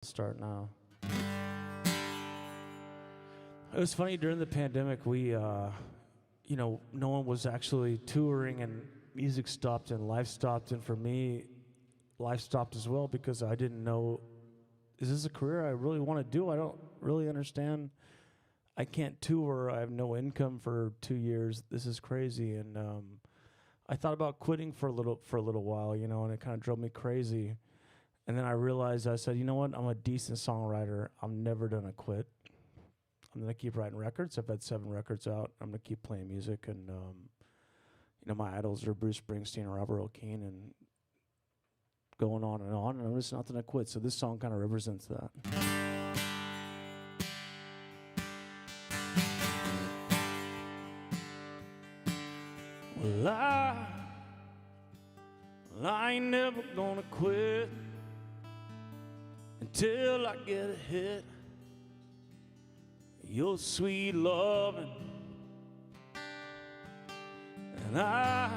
Start now. It was funny during the pandemic. No one was actually touring, and music stopped, and life stopped. And for me, life stopped as well because I didn't know, is this a career I really want to do? I don't really understand. I can't tour. I have no income for 2 years. This is crazy. And I thought about quitting for a little while, and it kind of drove me crazy. And then I realized, I said, you know what? I'm a decent songwriter. I'm never going to quit. I'm going to keep writing records. I've had 7 records out. I'm going to keep playing music. And, my idols are Bruce Springsteen and Robert Earl Keen and going on. And I'm just nothing to quit. So this song kind of represents that. Well, I ain't never going to quit until I get a hit. Your sweet loving, and I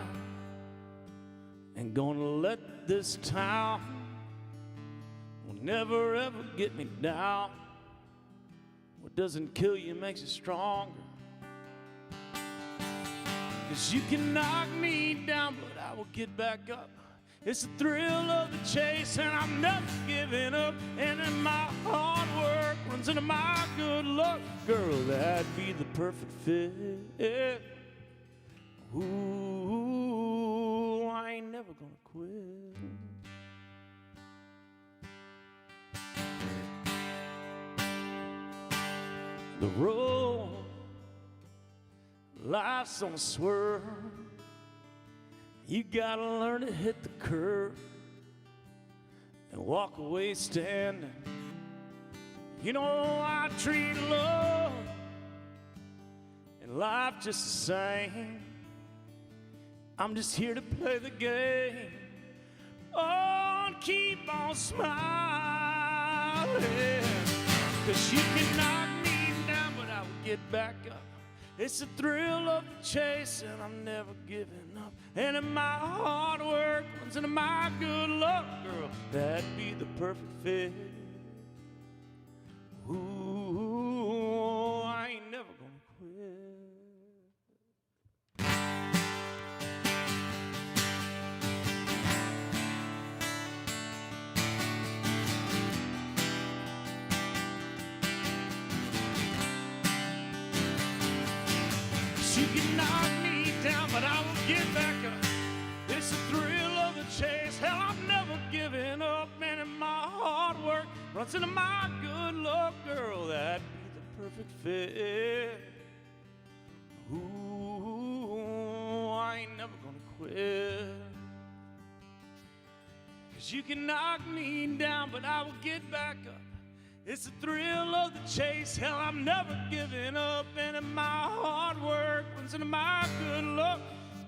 ain't gonna let this town will never ever get me down. What doesn't kill you makes you stronger. 'Cause you can knock me down, but I will get back up. It's the thrill of the chase, and I'm never giving up. And in my hard work runs into my good luck. Girl, that'd be the perfect fit. Ooh, I ain't never gonna quit. The road, life's on a swerve. You gotta learn to hit the curve and walk away standing. I treat love and life just the same. I'm just here to play the game. Oh, and keep on smiling. 'Cause you can knock me down, but I will get back up. It's the thrill of the chase, and I'm never giving up. And in my hard work runs into my good luck. Girl, that'd be the perfect fit. Ooh, I ain't never gonna quit. You can knock me down, but I will get back up. It's the thrill of the chase. Hell, I'm never giving up. And in my hard work runs into my good luck. Girl, that'd be the perfect fit. Ooh, I ain't never gonna quit. 'Cause you can knock me down, but I will get back up. It's the thrill of the chase. Hell, I'm never giving up. And in my hard work runs into my good luck.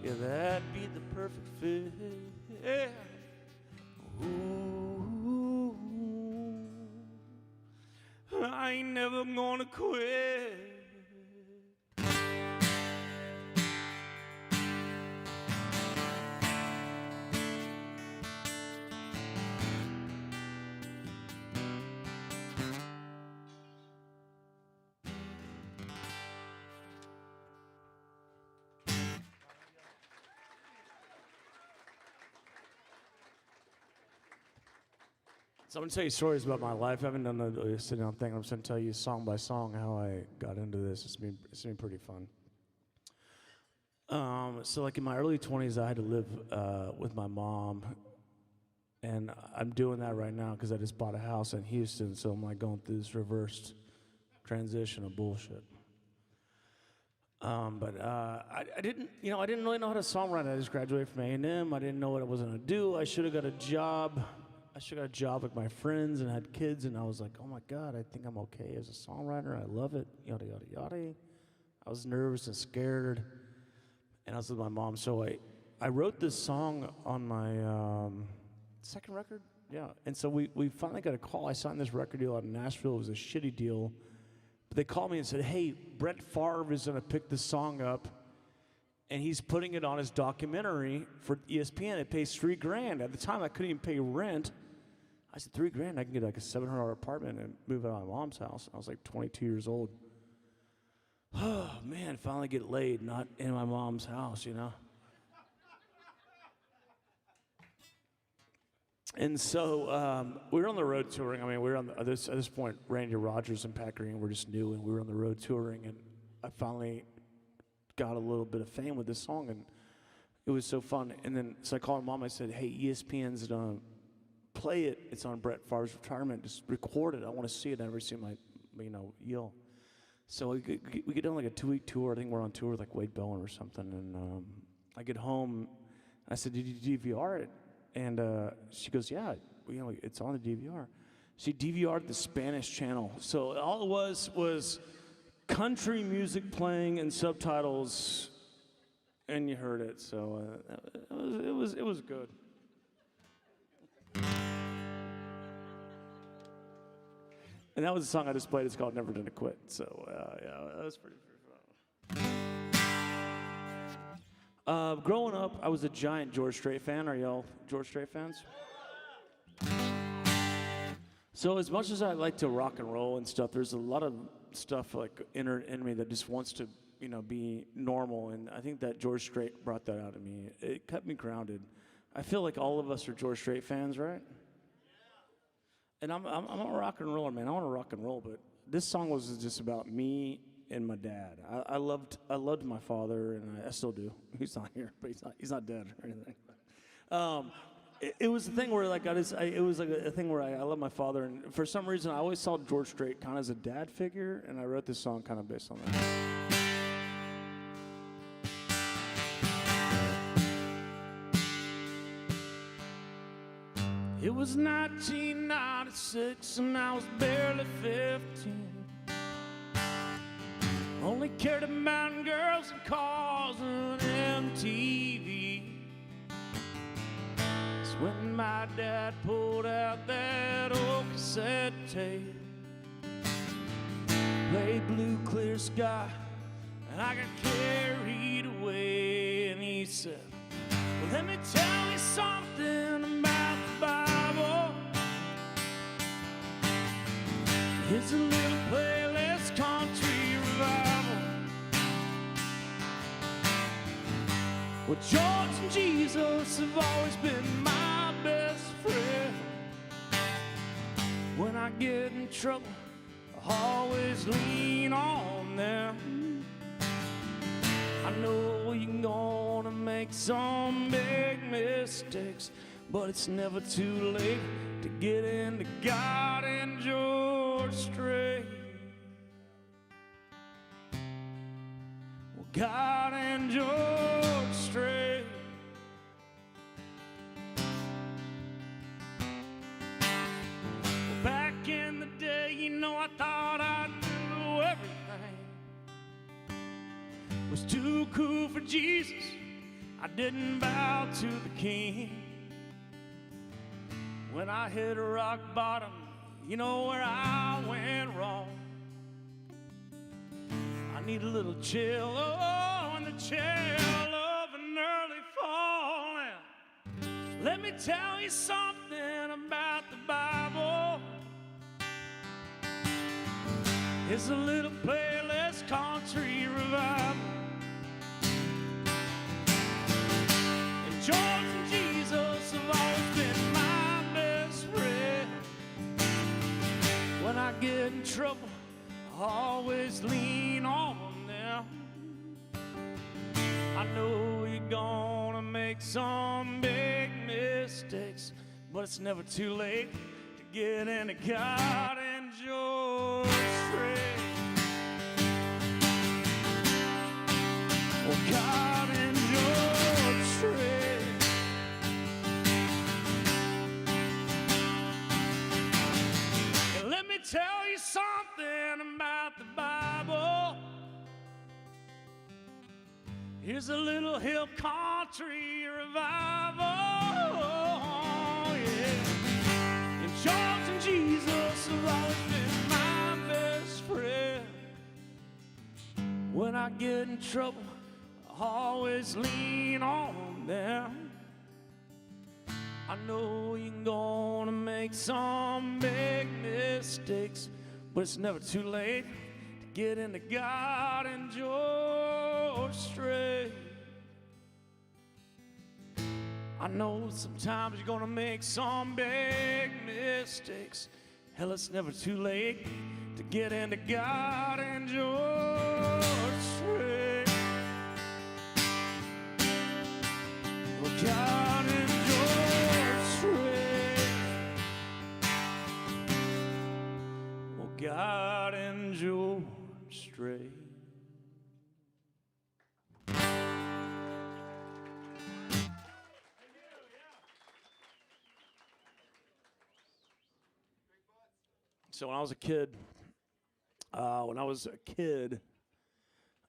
Yeah, that'd be the perfect fit. Yeah. Ooh, I ain't never gonna quit. So I'm going to tell you stories about my life. I haven't done a sit-down thing. I'm just going to tell you song by song how I got into this. It's been pretty fun. So like in my early 20s, I had to live with my mom. And I'm doing that right now because I just bought a house in Houston. So I'm like going through this reversed transition of bullshit. But I didn't really know how to songwrite. I just graduated from A&M. I didn't know what I was going to do. I should have got a job. I should have got a job with my friends and had kids, and I was like, oh my God, I think I'm okay as a songwriter. I love it, yada, yada, yada. I was nervous and scared, and I was with my mom. So I wrote this song on my second record, yeah. And so we finally got a call. I signed this record deal out in Nashville. It was a shitty deal. But they called me and said, hey, Brett Favre is going to pick this song up, and he's putting it on his documentary for ESPN. It pays $3,000. At the time, I couldn't even pay rent. I said, $3,000, I can get like a $700 apartment and move out of my mom's house. I was like 22 years old. Oh, man, finally get laid, not in my mom's house, you know? And so we were on the road touring. I mean, we were on at this point, Randy Rogers and Pat Green were just new, and we were on the road touring, and I finally got a little bit of fame with this song, and it was so fun. And then, so I called my mom. I said, "Hey, ESPN's gonna play it. It's on Brett Favre's retirement. Just record it. I want to see it. I never see my, yell." So we get on like a 2-week tour. I think we're on tour with like Wade Bowen or something. And I get home. I said, "Did you DVR it?" And she goes, "Yeah, it's on the DVR." She DVR'd the Spanish channel. So all it was country music playing and subtitles, and you heard it. So it was good. And that was the song I just played. It's called "Never Gonna Quit." So yeah, that was pretty fun. Growing up, I was a giant George Strait fan. Are y'all George Strait fans? So as much as I like to rock and roll and stuff, there's a lot of stuff like in me that just wants to, be normal. And I think that George Strait brought that out of me. It kept me grounded. I feel like all of us are George Strait fans, right? And I'm a rock and roller, man. I want to rock and roll, but this song was just about me and my dad. I loved my father, and I still do. He's not here, but he's not dead or anything. It was a thing where like it was like a thing where I love my father, and for some reason I always saw George Strait kind of as a dad figure, and I wrote this song kind of based on that. It was 1996 and I was barely 15. Only cared about girls and cars and MTV. It's when my dad pulled out that old cassette tape, played Blue Clear Sky, and I got carried away. And he said, "Well, let me tell you something about the Bible. It's a little playlist country revival. Well, George and Jesus have always been my best friend. When I get in trouble, I always lean on them. I know you're gonna make some big mistakes, but it's never too late to get into God and George Strait. Well, God and George Strait. Well, back in the day, I thought I'd do everything. Was too cool for Jesus. I didn't bow to the King. When I hit rock bottom, where I went wrong. I need a little chill, and the chill of an early fall. Now, let me tell you something about the Bible. It's a little playlist country revival. And George and Jesus have always been my best friend. When I get in trouble, I always lean on them. I know you're gonna make some big mistakes, but it's never too late to get into God and George Strait. Oh, God and George Strait. And let me tell you something about the Bible. Here's a little hill country revival. Yeah. And George and Jesus have always been my best friend. When I get in trouble, I always lean on them. I know you're gonna make some big mistakes, but it's never too late to get into God and your straight. I know sometimes you're gonna make some big mistakes. Hell, it's never too late to get into God and your straight. Well, God and your straight. Well, God and your straight. So when I was a kid,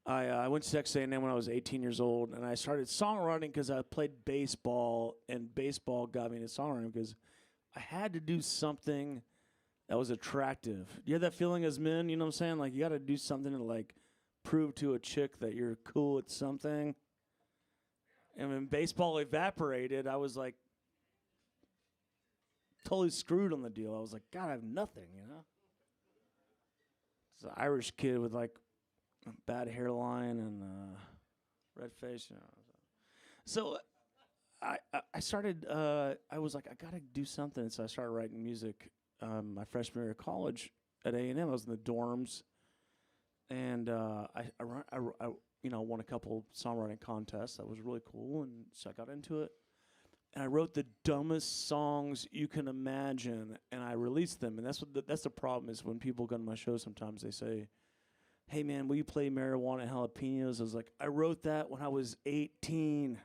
I went to Texas A&M when I was 18 years old, and I started songwriting because I played baseball, and baseball got me into songwriting because I had to do something that was attractive. You have that feeling as men, you know what I'm saying? Like, you got to do something to, like, prove to a chick that you're cool at something. And when baseball evaporated, I was, like, totally screwed on the deal. I was like, God, I have nothing, you know? It's an Irish kid with, like, a bad hairline and red face, you know. So I started, I was like, I got to do something. So I started writing music my freshman year of college at A&M. I was in the dorms, and I won a couple songwriting contests. That was really cool, and so I got into it. And I wrote the dumbest songs you can imagine, and I released them. And that's the problem is when people go to my show sometimes, they say, hey, man, will you play Marijuana and Jalapenos? I was like, I wrote that when I was 18.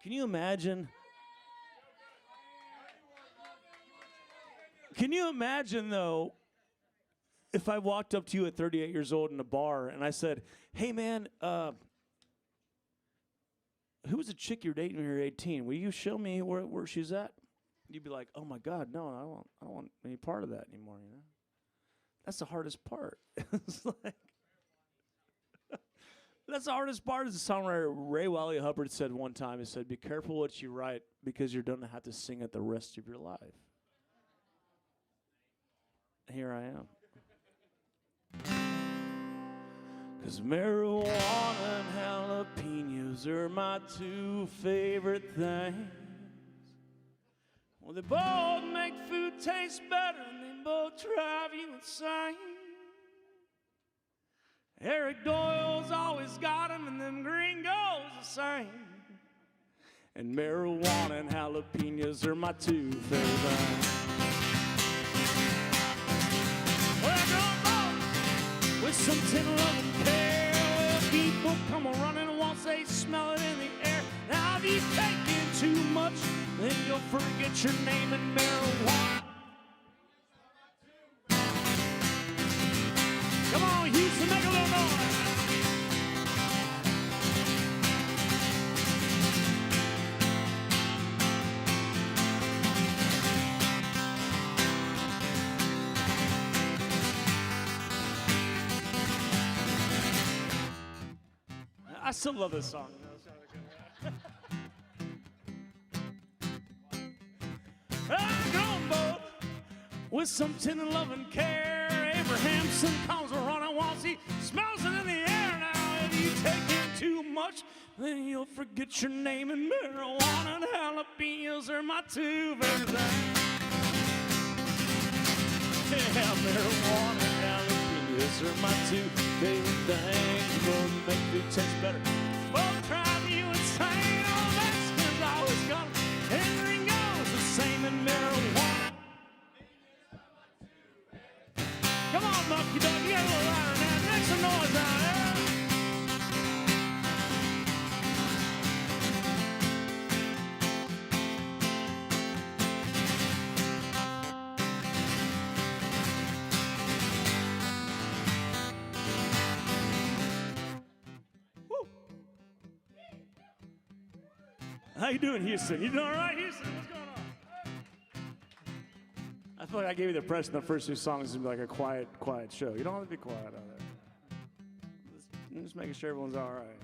Can you imagine? Can you imagine, though, if I walked up to you at 38 years old in a bar and I said, hey, man, who was the chick you're dating when you were 18? Will you show me where she's at? You'd be like, oh, my God, no, I don't want any part of that anymore, you know? That's the hardest part. It's like, that's the hardest part, as the songwriter Ray Wiley Hubbard said one time. He said, be careful what you write because you're going to have to sing it the rest of your life. Here I am. Because marijuana and jalapenos are my two favorite things. Well, they both make food taste better, and they both drive you insane. Eric Doyle's always got them, and them gringos the same. And marijuana and jalapenos are my two favorite things. Well, I drove with some 10-11 care. Well, people come running once they smell it in the air. Now, if you taking too much, then you'll forget your name in marijuana. Come on, Houston, make a little noise. I still love this song. With some 10-11 care, Abrahamson comes running once he smells it in the air. Now, if you take in too much, then you'll forget your name. And marijuana and jalapenos are my two favorite things. Yeah, marijuana and jalapenos are my two favorite things. Both make food taste better. Both drive you insane. All Mexicans always got them. Everything goes the same in marijuana. Come on, Bucky Dog, you got a little louder now. Make some noise out there. Woo. How you doing, Houston? You doing all right, Houston? What's going on? I feel like I gave you the impression the first two songs would be like a quiet show. You don't have to be quiet out there. I'm just making sure everyone's all right.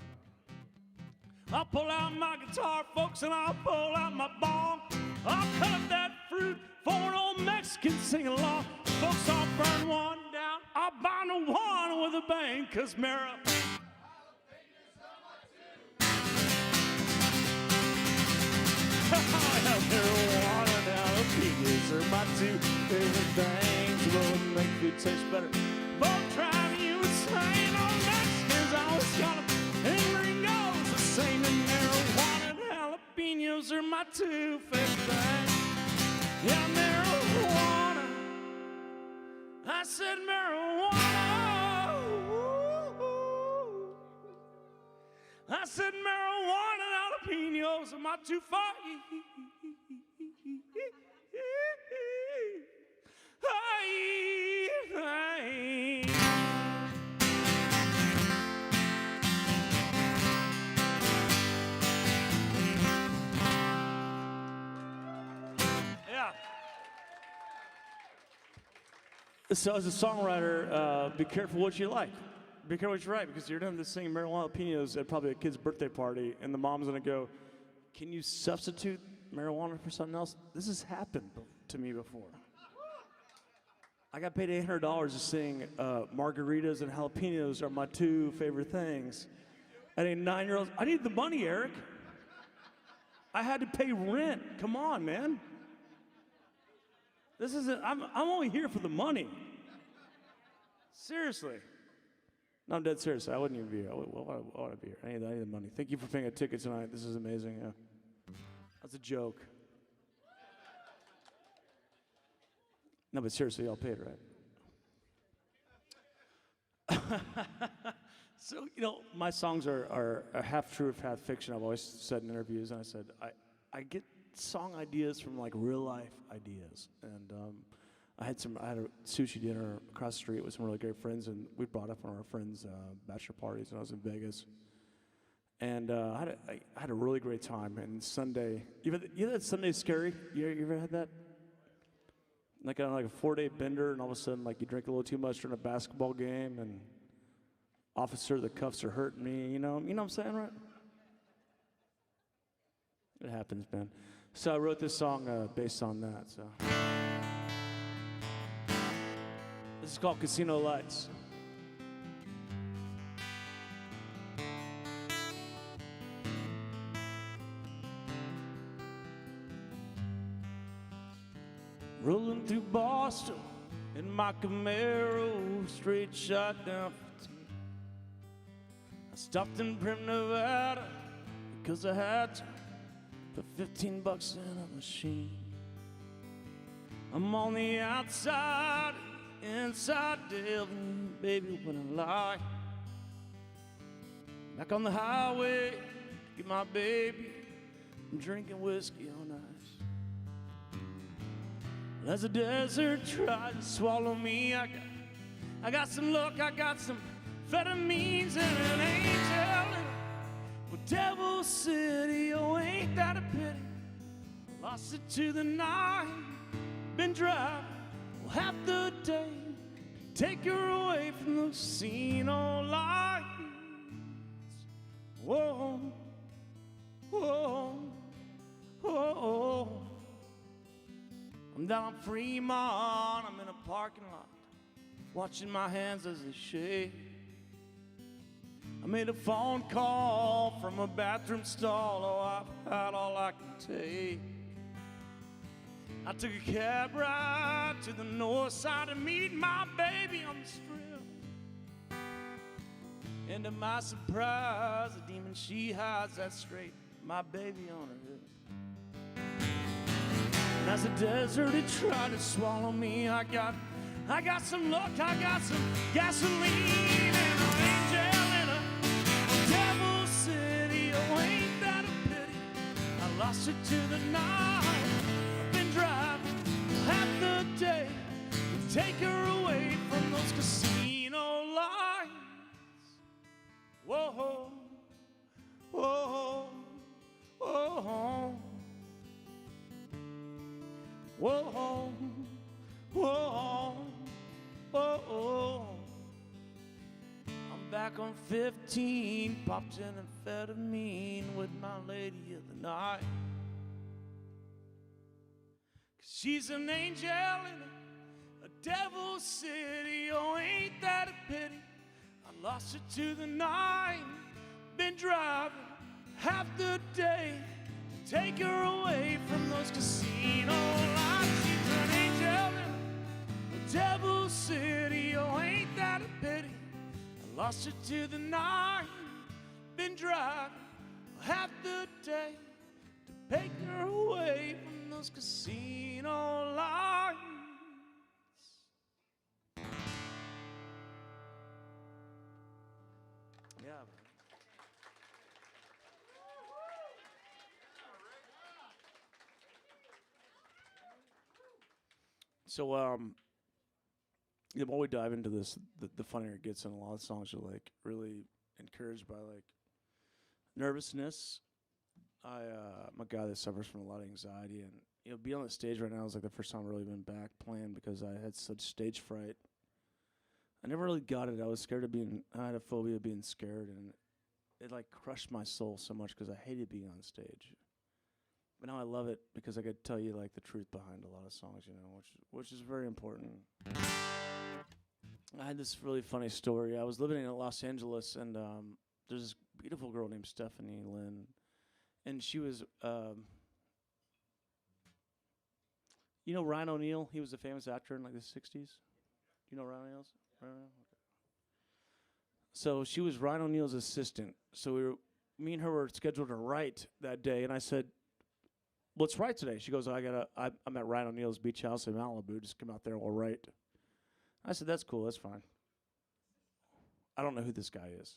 I'll pull out my guitar, folks, and I'll pull out my bong. I'll cut up that fruit for an old Mexican sing-along. Folks, I'll burn one down. I'll bind a one with a bang, 'cause marijuana. Marijuana and jalapenos are my two favorite things. Both make food taste better. Both drive you insane. All Mexicans always got them. And gringos the same. And marijuana and jalapenos are my two favorite things. Yeah, marijuana. I said marijuana. Ooh. I said marijuana and jalapenos are my two favorite. Yeah. So as a songwriter, be careful what you like. Be careful what you write, because you're doing this singing marijuana jalapenos at probably a kid's birthday party, and the mom's gonna go, "Can you substitute marijuana for something else?" This has happened to me before. I got paid $800 to sing margaritas and jalapenos are my two favorite things. At a 9-year-old, I need the money, Eric. I had to pay rent. Come on, man. This isn't, I'm only here for the money. Seriously. No, I'm dead serious. I wouldn't even be here. Why would I be here? I need the money. Thank you for paying a ticket tonight. This is amazing. Yeah. That's a joke. No, but seriously, y'all paid, right? So, my songs are half truth, half fiction. I've always said in interviews, and I said, I get song ideas from like real life ideas. And I had a sushi dinner across the street with some really great friends, and we brought up one of our friends' bachelor parties when I was in Vegas. And I had a really great time. And Sunday, you know that Sunday Scary? You ever had that? Like on like a 4-day bender, and all of a sudden, like you drink a little too much during a basketball game, and officer, the cuffs are hurting me. You know what I'm saying, right? It happens, man. So I wrote this song based on that. So this is called Casino Lights. Rolling through Boston in my Camaro, straight shot down 15. I stopped in Prim, Nevada, because I had to put $15 in a machine. I'm on the outside, inside dealing, baby, when I lie. Back on the highway, get my baby, I'm drinking whiskey on ice. As the desert tried to swallow me, I got some luck, I got some amphetamines and an angel in well, Devil City, oh ain't that a pity? Lost it to the night, been driving half the day, take her away from those casino lights. Whoa, whoa, whoa. I'm down on Fremont, I'm in a parking lot, watching my hands as they shake. I made a phone call from a bathroom stall, oh, I've had all I can take. I took a cab ride to the north side to meet my baby on the strip. And to my surprise, the demon she hides that straight, my baby on her hip. And as the desert it tried to swallow me, I got some luck, I got some gasoline and an angel in a Devil City. Oh, ain't that a pity? I lost it to the night. I've been driving half the day to take her away from those casino lights. Whoa, whoa, whoa. Whoa, whoa, whoa, I'm back like I'm 15, popped an amphetamine with my lady of the night. 'Cause she's an angel in a devil's city. Oh, ain't that a pity? I lost her to the night. Been driving half the day to take her away from those casino lights. She's an angel in a devil's city. Oh, ain't that a pity? I lost her to the night. Been driving half the day to take her away from those casino lights. Yeah. So, the more we dive into this, the funnier it gets, and a lot of songs are like really encouraged by like nervousness. I'm a guy that suffers from a lot of anxiety, and being on the stage right now is like the first time I've really been back playing because I had such stage fright. I never really got it. I was scared of I had a phobia of being scared, and it like crushed my soul so much because I hated being on stage. But now I love it because I could tell you like the truth behind a lot of songs, which is very important. I had this really funny story. I was living in Los Angeles, and there's this beautiful girl named Stephanie Lynn, and she was, Ryan O'Neal? He was a famous actor in like the 60s. You know Ryan O'Neal? Okay. So she was Ryan O'Neal's assistant. So me and her were scheduled to write that day, and I said, let's write today. She goes, I'm at Ryan O'Neal's beach house in Malibu. Just come out there and we'll write. I said, that's cool. That's fine. I don't know who this guy is.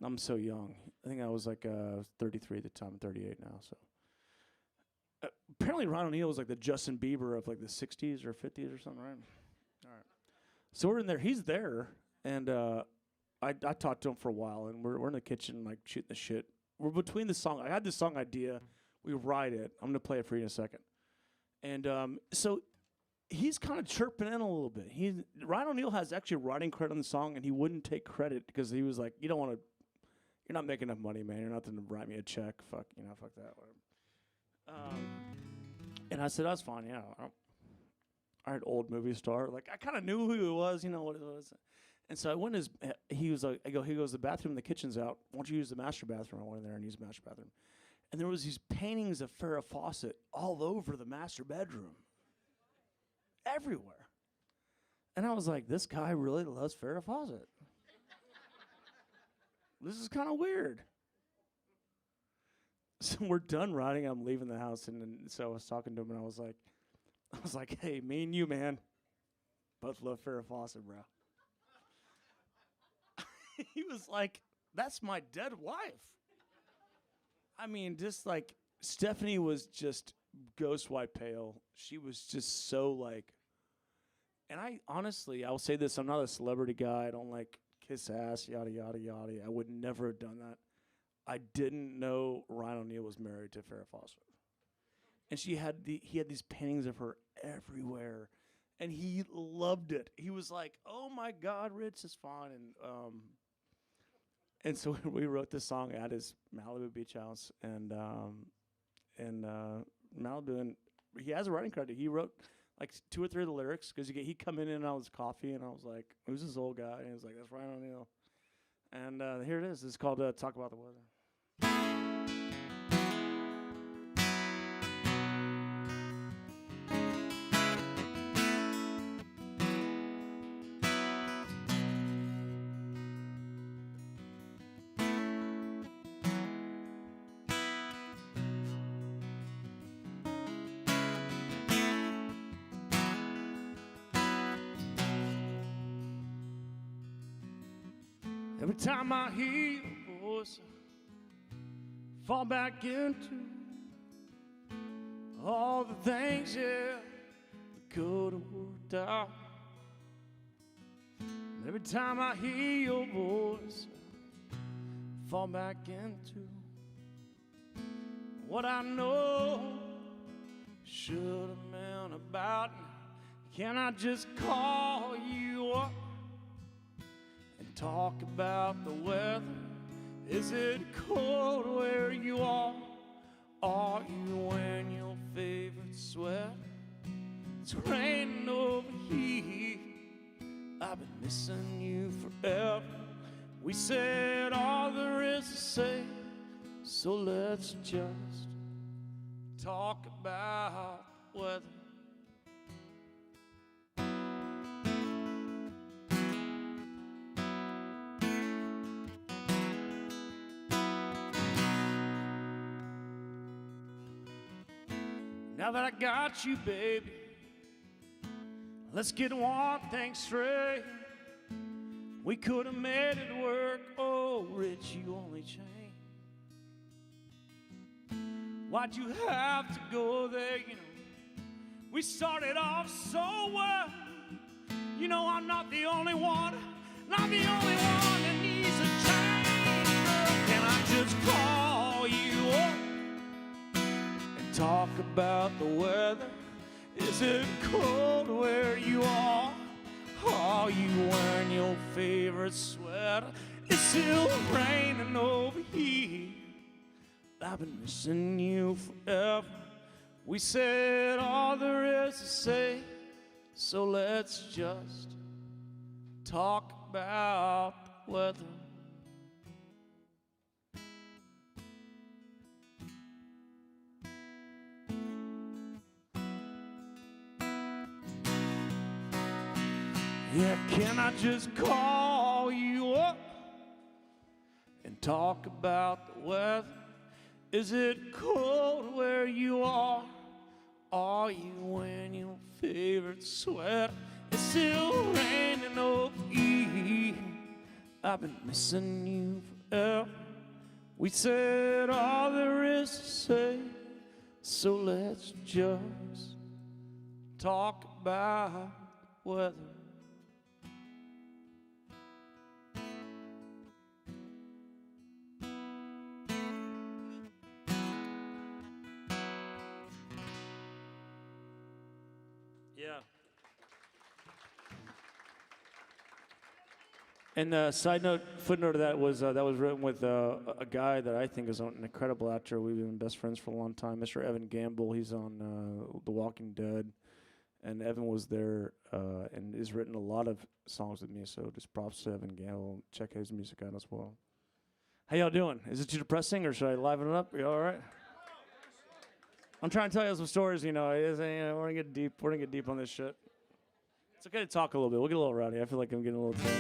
I'm so young. I think I was like 33 at the time. I'm 38 now. So apparently Ryan O'Neal was like the Justin Bieber of like the 60s or 50s or something, right? All right. So we're in there. He's there. And I talked to him for a while. And we're in the kitchen like shooting the shit. We're between the song. I had this song idea. We write it. I'm going to play it for you in a second. And so he's kind of chirping in a little bit. Ryan O'Neal has actually writing credit on the song, and he wouldn't take credit because he was like, you're not making enough money, man. You're not going to write me a check. Fuck that. Whatever. And I said, that's fine. Yeah. All right, old movie star. Like, I kind of knew who he was, what it was. And so I went he was like, he goes, the bathroom in the kitchen's out. Why don't you use the master bathroom? I went in there and used the master bathroom. And there was these paintings of Farrah Fawcett all over the master bedroom. Everywhere. And I was like, this guy really loves Farrah Fawcett. This is kind of weird. So we're done writing. I'm leaving the house. And so I was talking to him, and I was like, hey, me and you, man, both love Farrah Fawcett, bro. He was like, that's my dead wife. I mean, just like, Stephanie was just ghost white pale. She was just so like, and I'll say this, I'm not a celebrity guy. I don't like kiss ass, yada, yada, yada. I would never have done that. I didn't know Ryan O'Neal was married to Farrah Fawcett. And he had these paintings of her everywhere. And he loved it. He was like, oh my God, Rich is fine. And so we wrote this song at his Malibu beach house, and Malibu, and he has a writing credit. He wrote like 2 or 3 of the lyrics because he'd come in and out with his coffee, and I was like, who's this old guy? And he was like, that's Ryan O'Neal. And here it is. It's called Talk About the Weather. Every time I hear your voice, I fall back into all the things, yeah, that could have worked out. And every time I hear your voice, I fall back into what I know should have been about. Can I just call you up? Talk about the weather. Is it cold where you are? Are you wearing your favorite sweater? It's raining over here. I've been missing you forever. We said all there is to say, so let's just talk about weather. Now that I got you, baby, let's get one thing straight. We could have made it work, oh, rich, you only chain. Why'd you have to go there, you know? We started off so well. You know I'm not the only one, not the only one that needs a change. Girl, can I just call you up and talk about the weather? Is it cold where you are? Are you wearing your favorite sweater? It's still raining over here. I've been missing you forever. We said all there is to say, so let's just talk about the weather. Yeah, can I just call you up and talk about the weather? Is it cold where you are? Are you wearing your favorite sweater? It's still raining over here. I've been missing you forever. We said all there is to say, so let's just talk about the weather. Yeah. And side note, footnote of that was written with a guy that I think is an incredible actor. We've been best friends for a long time, Mr. Evan Gamble. He's on The Walking Dead, and Evan was there and has written a lot of songs with me. So just props to Evan Gamble. Check his music out as well. How y'all doing? Is it too depressing, or should I liven it up? You all right? I'm trying to tell you some stories, you know. We're gonna get deep. We're gonna get deep on this shit. It's okay to talk a little bit. We'll get a little rowdy. I feel like I'm getting a little tired.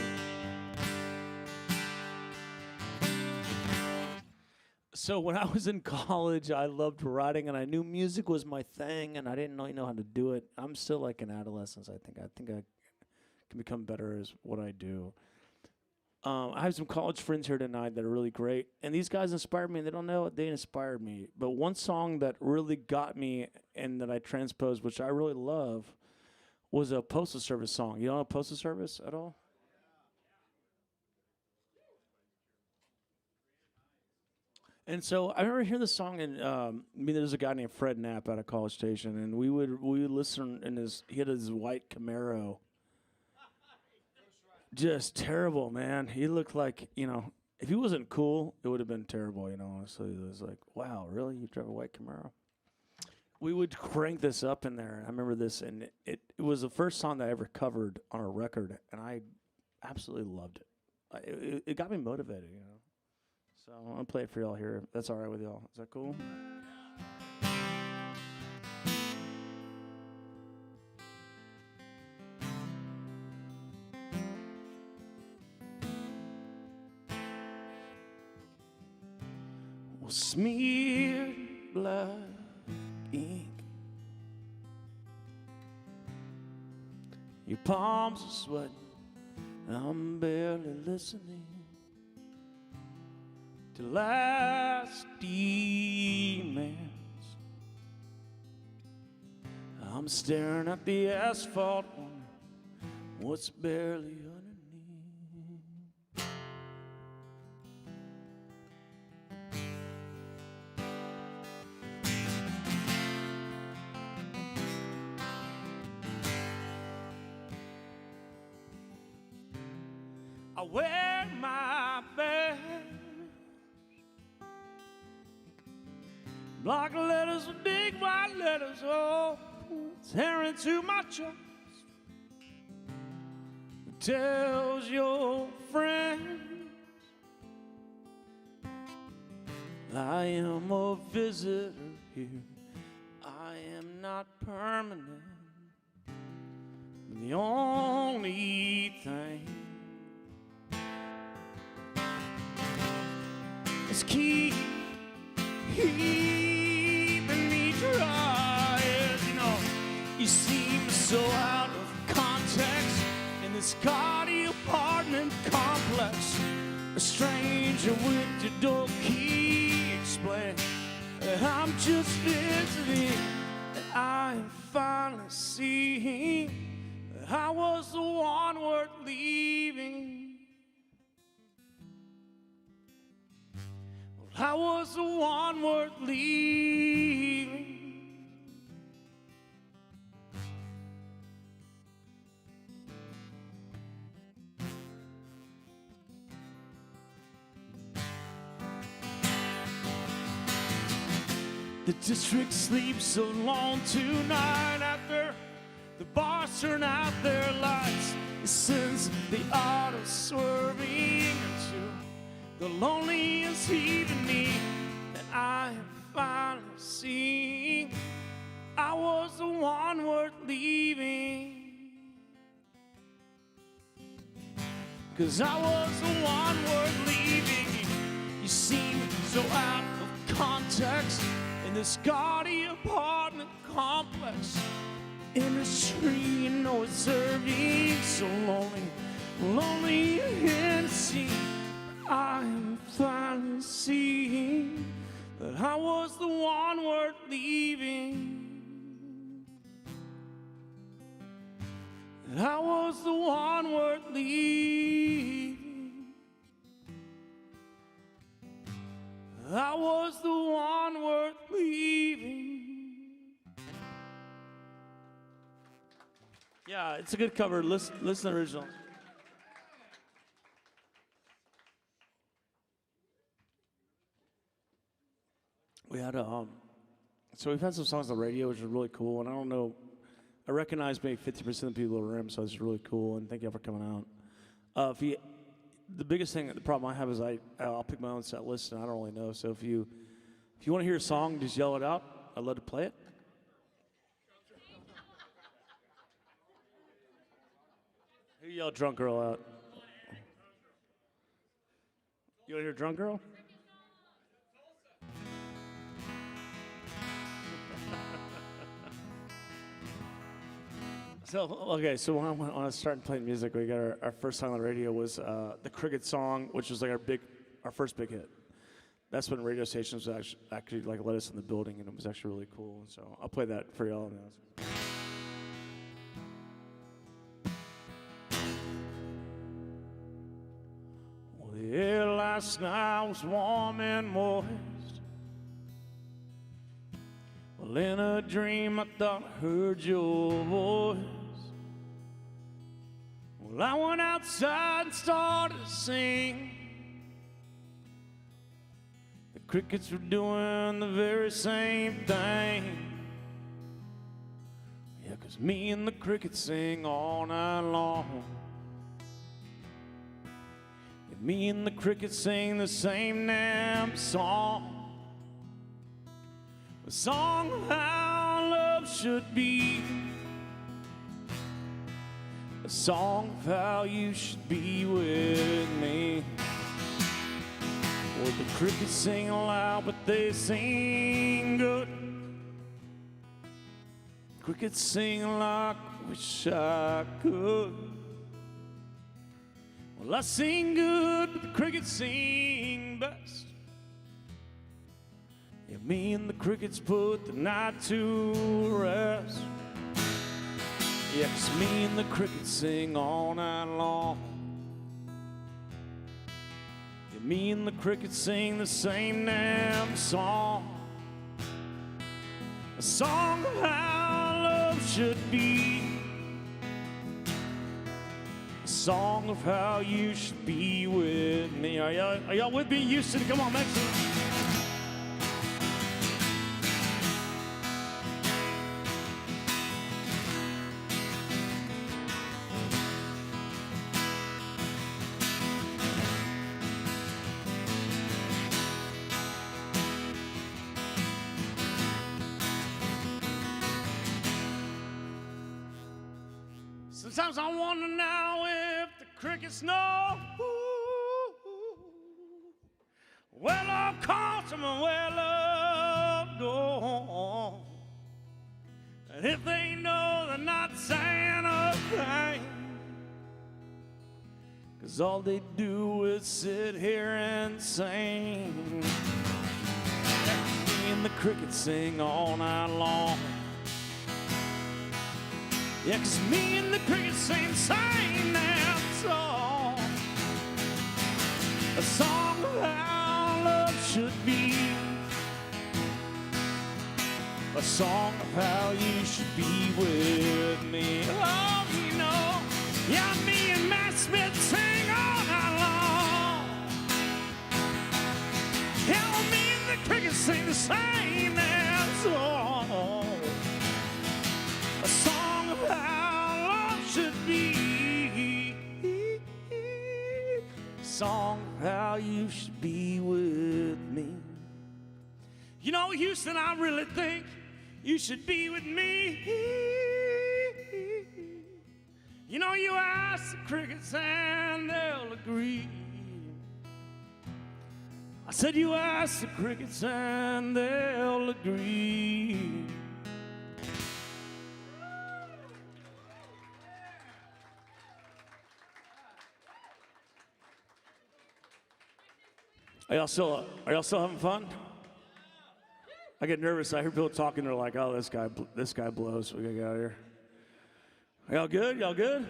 So when I was in college, I loved writing, and I knew music was my thing, and I didn't really know how to do it. I'm still like in adolescence. I think I can become better as what I do. I have some college friends here tonight that are really great, and these guys inspired me, and they don't know it, they inspired me. But one song that really got me and that I transposed, which I really love, was a Postal Service song. You know Postal Service at all? And so I remember hearing the song, and there's a guy named Fred Knapp at a College Station, and we would listen, and he had his white Camaro. Just terrible, man. He looked like, you know, if he wasn't cool, it would have been terrible, you know. So it was like, wow, really? You drive a white Camaro? We would crank this up in there. I remember this, and it was the first song that I ever covered on a record, and I absolutely loved it. It got me motivated, you know. So I'm going to play it for y'all here. If that's all right with y'all. Is that cool? Smeared black ink, your palms are sweating, I'm barely listening to last demands. I'm staring at the asphalt, wondering what's barely underneath. I wear my best. Block letters with big white letters, oh, tearing to my chest. It tells your friends I am a visitor here. I am not permanent. The only thing is keeping me dry. You know, you seem so out of context in this gaudy apartment complex. A stranger with your door key explain that I'm just visiting, and I'm finally seeing that I was the one worth leaving. I was the one worth leaving. The district sleeps alone tonight after the bars turn out their lights. It sends the auto swerving into the loneliest heaving me, and I have finally seen I was the one worth leaving. 'Cause I was the one worth leaving. You seem so out of context in this gaudy apartment complex. Industry, you know it's serving so lonely, lonely and seen. I'm finally seeing that I was the one worth leaving. That I was the one worth leaving. I was the one worth leaving. Yeah, it's a good cover. Listen to the original. We had so we've had some songs on the radio, which is really cool. And I don't know, I recognize maybe 50% of the people in the room, so it's really cool. And thank you all for coming out. The biggest thing, the problem I have is I'll pick my own set list, and I don't really know. So if you want to hear a song, just yell it out. I'd love to play it. Who yelled "Drunk Girl" out? You want to hear "Drunk Girl"? So when I started playing music, we got our first song on the radio was the Cricket song, which was like our first big hit. That's when radio stations actually like let us in the building, and it was actually really cool. And so I'll play that for y'all now. Well, the air last night was warm and moist. Well, in a dream I thought I heard your voice. Well, I went outside and started to sing. The crickets were doing the very same thing. Yeah, 'cause me and the crickets sing all night long. Yeah, me and the crickets sing the same damn song. A song of how love should be. A song of how you should be with me. Well, the crickets sing loud, but they sing good. Crickets sing like I wish I could. Well, I sing good, but the crickets sing best. Yeah, me and the crickets put the night to rest. Yeah, 'cause me and the crickets sing all night long. Yeah, me and the crickets sing the same damn song. A song of how love should be. A song of how you should be with me. Are y'all with me, Houston? Come on, next one. Sometimes I wonder now if the crickets know where love comes from and where love goes. And if they know they're not saying a thing, 'cause all they do is sit here and sing. Me and the crickets sing all night long. Yeah, 'cause me and the crickets sing that song. A song of how love should be. A song of how you should be with me. Oh, you know, yeah, me and Matt Smith sing all night long. Yeah, me and the crickets sing the same that song. A song of how love should be. A song of how you should be with me. You know, Houston, I really think you should be with me. You know, you ask the crickets and they'll agree. I said you ask the crickets and they'll agree. Are y'all still having fun? I get nervous. I hear people talking. They're like, "Oh, this guy blows. We gotta get out of here." Y'all good? Y'all good?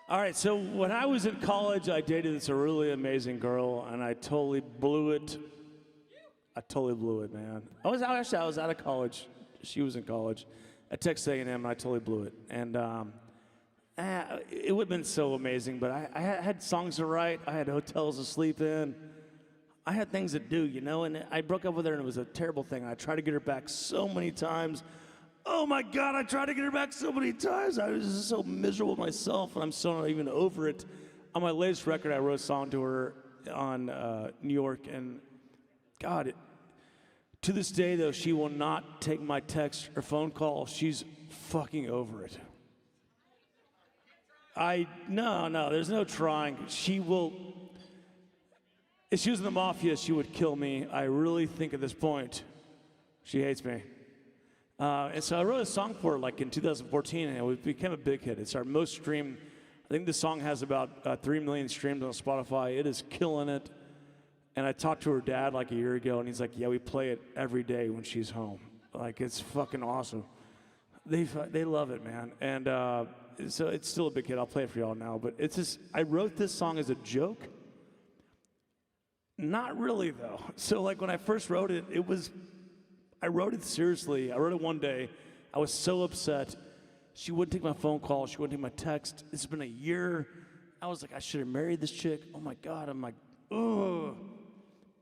All right. So when I was in college, I dated this really amazing girl, and I totally blew it. Man. I was out of college. She was in college at Texas A&M, and I totally blew it. And it would have been so amazing, but I had songs to write. I had hotels to sleep in. I had things to do, you know, and I broke up with her, and it was a terrible thing. I tried to get her back so many times. Oh, my God, I tried to get her back so many times. I was just so miserable with myself, and I'm still not even over it. On my latest record, I wrote a song to her on New York, and God, to this day, though, she will not take my text or phone call. She's fucking over it. No, there's no trying. She will, if she was in the mafia, she would kill me. I really think at this point, she hates me. And so I wrote a song for her like in 2014, and it became a big hit. It's our most streamed. I think the song has about 3 million streams on Spotify. It is killing it. And I talked to her dad like a year ago, and he's like, "Yeah, we play it every day when she's home. Like, it's fucking awesome." They love it, man. And so it's still a big hit. I'll play it for y'all now. But it's just, I wrote this song as a joke. Not really, though. So, like, when I first wrote it, I wrote it seriously. I wrote it one day. I was so upset. She wouldn't take my phone call. She wouldn't take my text. It's been a year. I was like, I should have married this chick. Oh, my God. I'm like, ugh.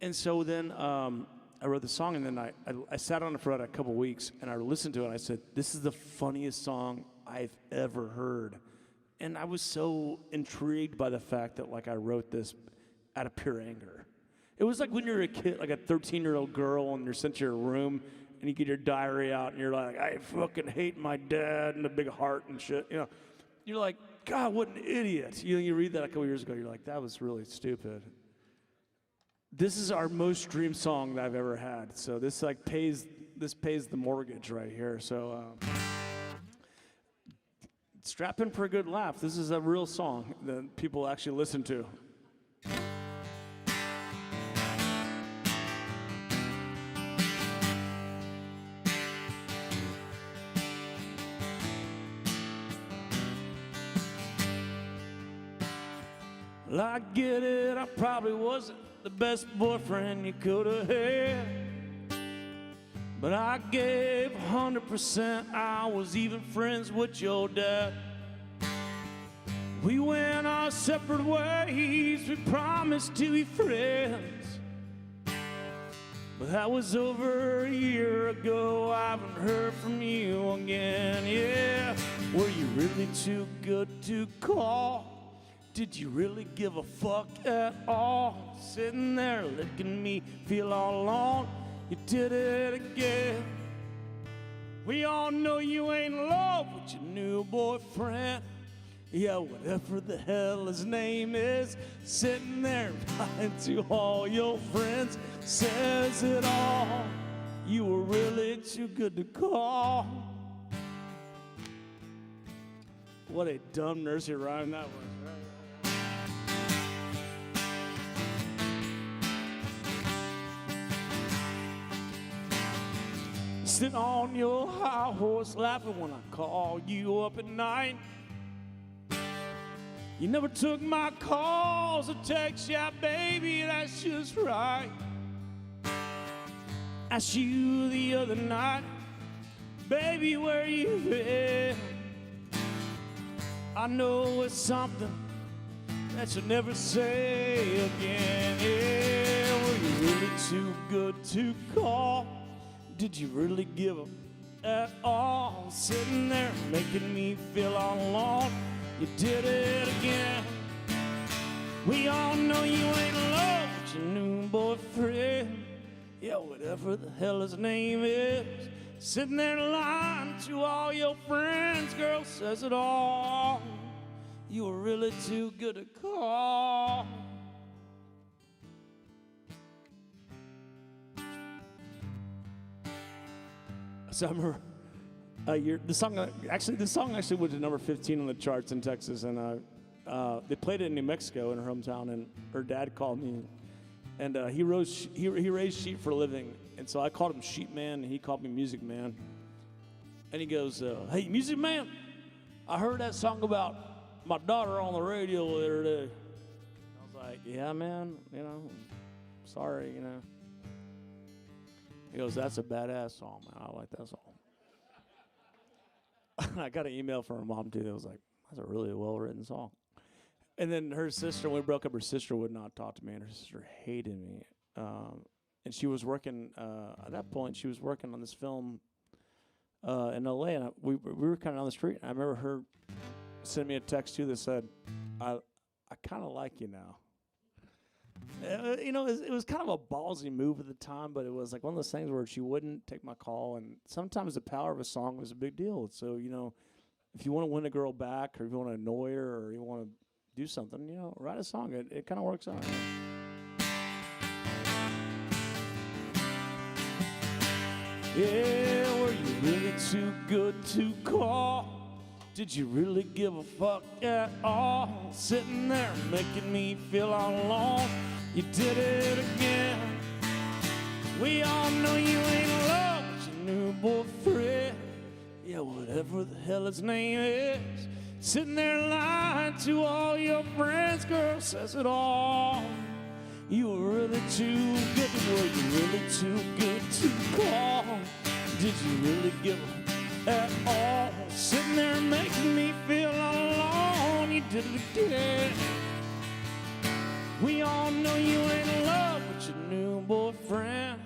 And so then I wrote the song, and then I sat on it for about a couple weeks, and I listened to it, and I said, this is the funniest song I've ever heard. And I was so intrigued by the fact that, like, I wrote this out of pure anger. It was like when you're a kid, like a 13-year-old girl, and you're sent to your room, and you get your diary out, and you're like, I fucking hate my dad, and a big heart and shit. You know, you're like, God, what an idiot. You read that a couple years ago, you're like, that was really stupid. This is our most streamed song that I've ever had. So this like pays the mortgage right here. So strap in for a good laugh. This is a real song that people actually listen to. Well, I get it, I probably wasn't the best boyfriend you could have had, but I gave 100%. I was even friends with your dad. We went our separate ways, we promised to be friends. But that was over a year ago, I haven't heard from you again, yeah. Were you really too good to call? Did you really give a fuck at all? Sitting there licking me, feel all alone, you did it again. We all know you ain't in love with your new boyfriend. Yeah, whatever the hell his name is, sitting there lying to all your friends, says it all. You were really too good to call. What a dumb nursery rhyme that was. Sitting on your high horse laughing when I call you up at night. You never took my calls or texts, yeah, baby, that's just right. Asked you the other night, baby, where you been? I know it's something that you'll never say again. Yeah, were you really too good to call? Did you really give up at all? Sitting there making me feel all alone, you did it again. We all know you ain't in love with your new boyfriend. Yeah, whatever the hell his name is, sitting there lying to all your friends, girl, says it all. You were really too good to call. So I remember this song actually went to number 15 on the charts in Texas, and they played it in New Mexico in her hometown. And her dad called me, and he raised sheep for a living, and so I called him Sheep Man, and he called me Music Man. And he goes, "Hey, Music Man, I heard that song about my daughter on the radio the other day." I was like, "Yeah, man, sorry, He goes, "That's a badass song, man. I like that song." I got an email from her mom, too, that was like, "That's a really well-written song." And then her sister, when we broke up, her sister would not talk to me, and her sister hated me. And she was working, at that point, she was working on this film in L.A., and we were kind of on the street, and I remember her sending me a text, too, that said, I kind of like you now. It was kind of a ballsy move at the time, but it was like one of those things where she wouldn't take my call, and sometimes the power of a song was a big deal. So, if you want to win a girl back, or if you want to annoy her, or you want to do something, write a song. It kind of works out. Yeah, were you really too good to call? Did you really give a fuck at all? Sitting there making me feel all alone, you did it again. We all know you ain't in love with your new boyfriend. Yeah, whatever the hell his name is, sitting there lying to all your friends, girl, says it all. You were really too good, were you really too good to call? Did you really give a at all? Sitting there making me feel all alone, you did it again. We all know you ain't in love with your new boyfriend.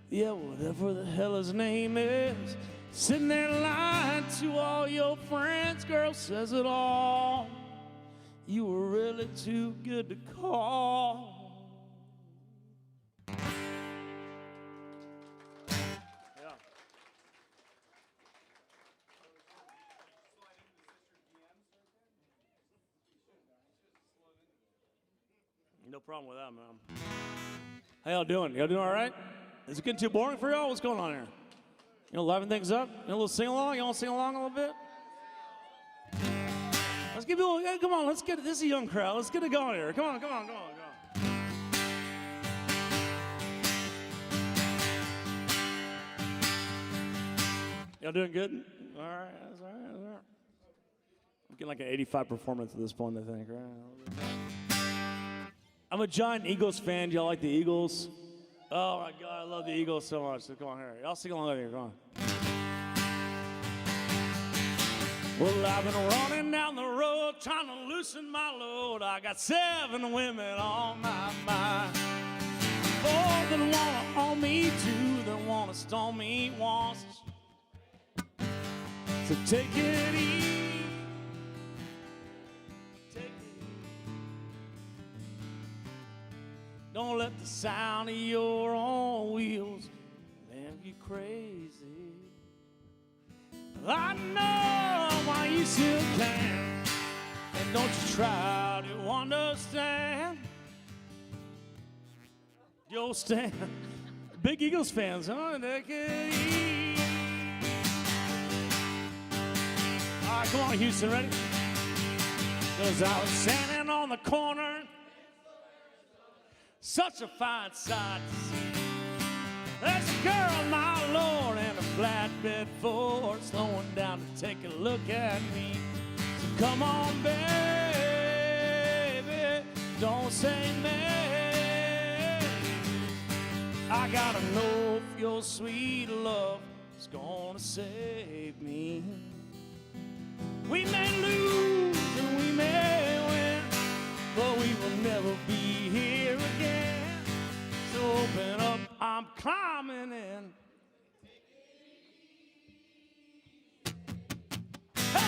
Yeah, whatever the hell his name is, sitting there lying to all your friends, girl, says it all. You were really too good to call. No problem with that, man. How y'all doing? Y'all doing all right? Is it getting too boring for y'all? What's going on here? Liven things up? A little sing-along? You want to sing along a little bit? Let's give you a little, come on, let's get it. This is a young crowd. Let's get it going here. Come on. Y'all doing good? All right, that's all right. I'm getting like an 85 performance at this point, I think, right? I'm a giant Eagles fan. Do y'all like the Eagles? Oh my God, I love the Eagles so much. So come on here. Y'all sing along with me. Come on. Well, I've been running down the road road trying to loosen my load. I got 7 women on my mind. 4 that wanna own me, 2 that wanna stone me once. So take it easy. Take it easy. Don't let the sound of your own wheels drive you crazy. I know why you still can, and don't you try to understand. You'll stand. Big Eagles fans, huh? Take it easy. All right, come on, Houston, ready? 'Cause I was standing on the corner, such a fine sight to see. There's a girl, my Lord, and a flatbed Ford slowing down to take a look at me. So come on, baby, don't say maybe. I gotta know if your sweet love is gonna save me. We may lose and we may win, but we will never be here again. So open up, I'm climbing in. Hey!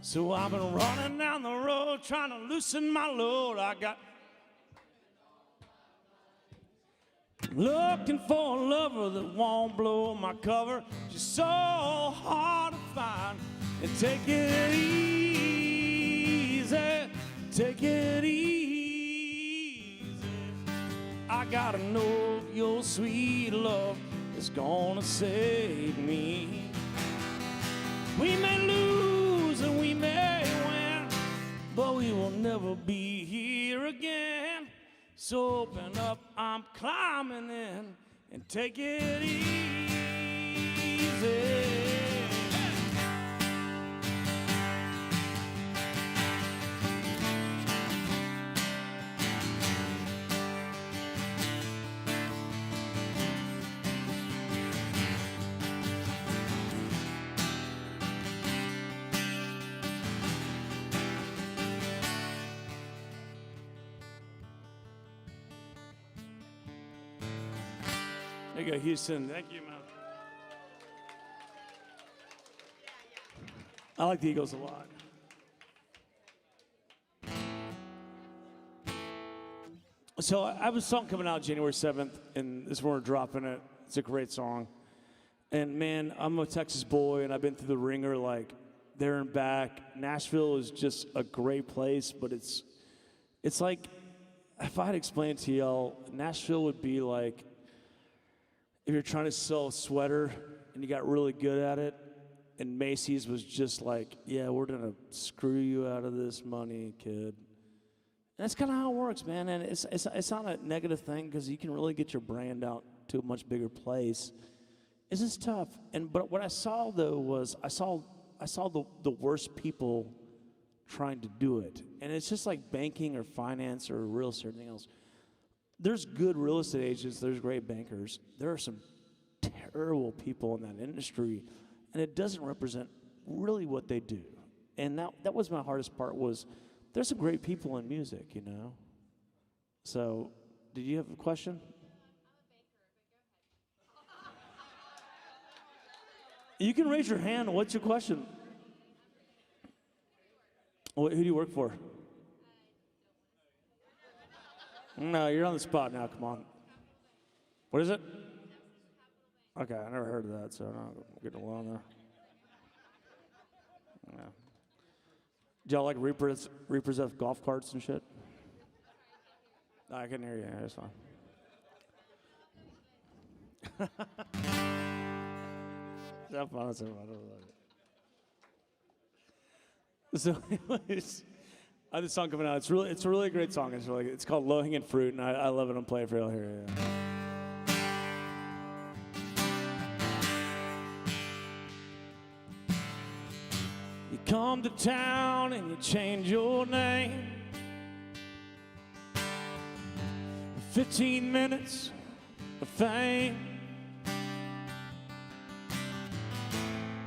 So I've been running down the road trying to loosen my load. I got looking for a lover that won't blow my cover. Just so hard to find. And take it easy, take it easy. I gotta know if your sweet love is gonna save me. We may lose and we may win, but we will never be here again. So open up, I'm climbing in, and take it easy. There you go, Houston. Thank you, man. I like the Eagles a lot. So I have a song coming out January 7th, and this is where we're dropping it. It's a great song. And man, I'm a Texas boy, and I've been through the ringer, like there and back. Nashville is just a great place, but it's like, if I had to explain it to y'all, Nashville would be like, if you're trying to sell a sweater and you got really good at it, and Macy's was just like, yeah, we're gonna screw you out of this money, kid. And that's kind of how it works, man. And it's not a negative thing, because you can really get your brand out to a much bigger place. It's just tough. But what I saw though was I saw the worst people trying to do it. And it's just like banking or finance or real estate or anything else. There's good real estate agents, there's great bankers. There are some terrible people in that industry, and it doesn't represent really what they do. And that was my hardest part, was there's some great people in music, you know? So, did you have a question? You can raise your hand. What's your question? Who do you work for? No, you're on the spot now. Come on. What is it? Okay, I never heard of that, so I'm not getting along there. Yeah. Do y'all like repossess golf carts and shit? No, I couldn't hear you. Yeah, that's fine. That's fun. That's fun. So, anyways. I have this song coming out. It's a really great song. It's called Low Hanging Fruit, and I love it. I'm playing for y'all here. Yeah. come to town and you change your name. 15 minutes of fame.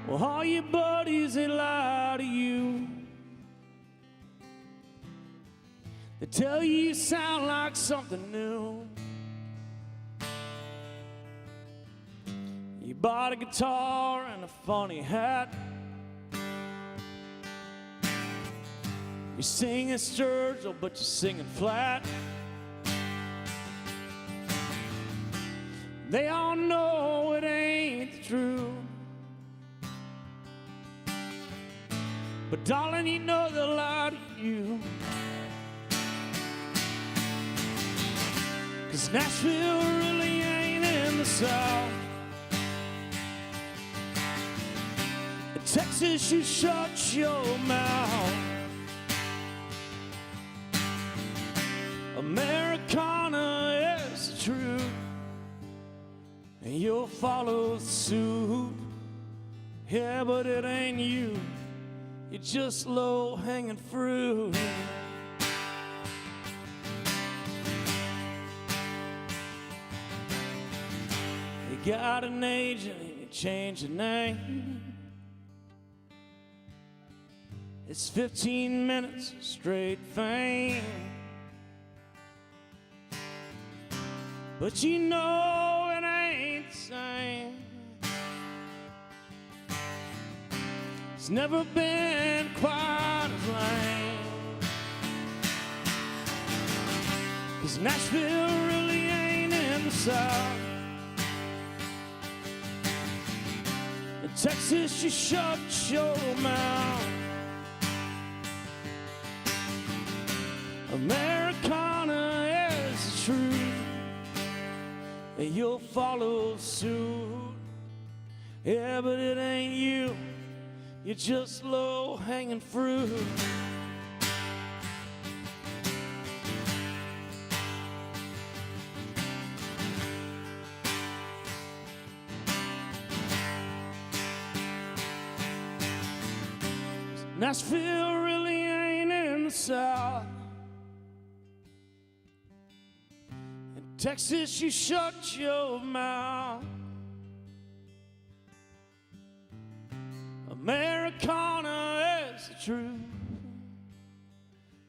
Well, all your buddies, they lie to you. They tell you you sound like something new. You bought a guitar and a funny hat. You're singing Sturgill, but you're singing flat. They all know it ain't true. But darling, you know they'll lie to you. 'Cause Nashville really ain't in the South. In Texas, you shut your mouth. Americana is the truth, and you'll follow suit. Yeah, but it ain't you. You're just low-hanging fruit. You got an agent and you change your name. It's 15 minutes of straight fame. But you know it ain't the same. It's never been quite as lame. 'Cause Nashville really ain't in the South. In Texas, you shut your mouth. Americana is the truth, and you'll follow suit. Yeah, but it ain't you. You're just low-hanging fruit. Nashville really ain't in the South. In Texas, you shut your mouth. Americana is the truth,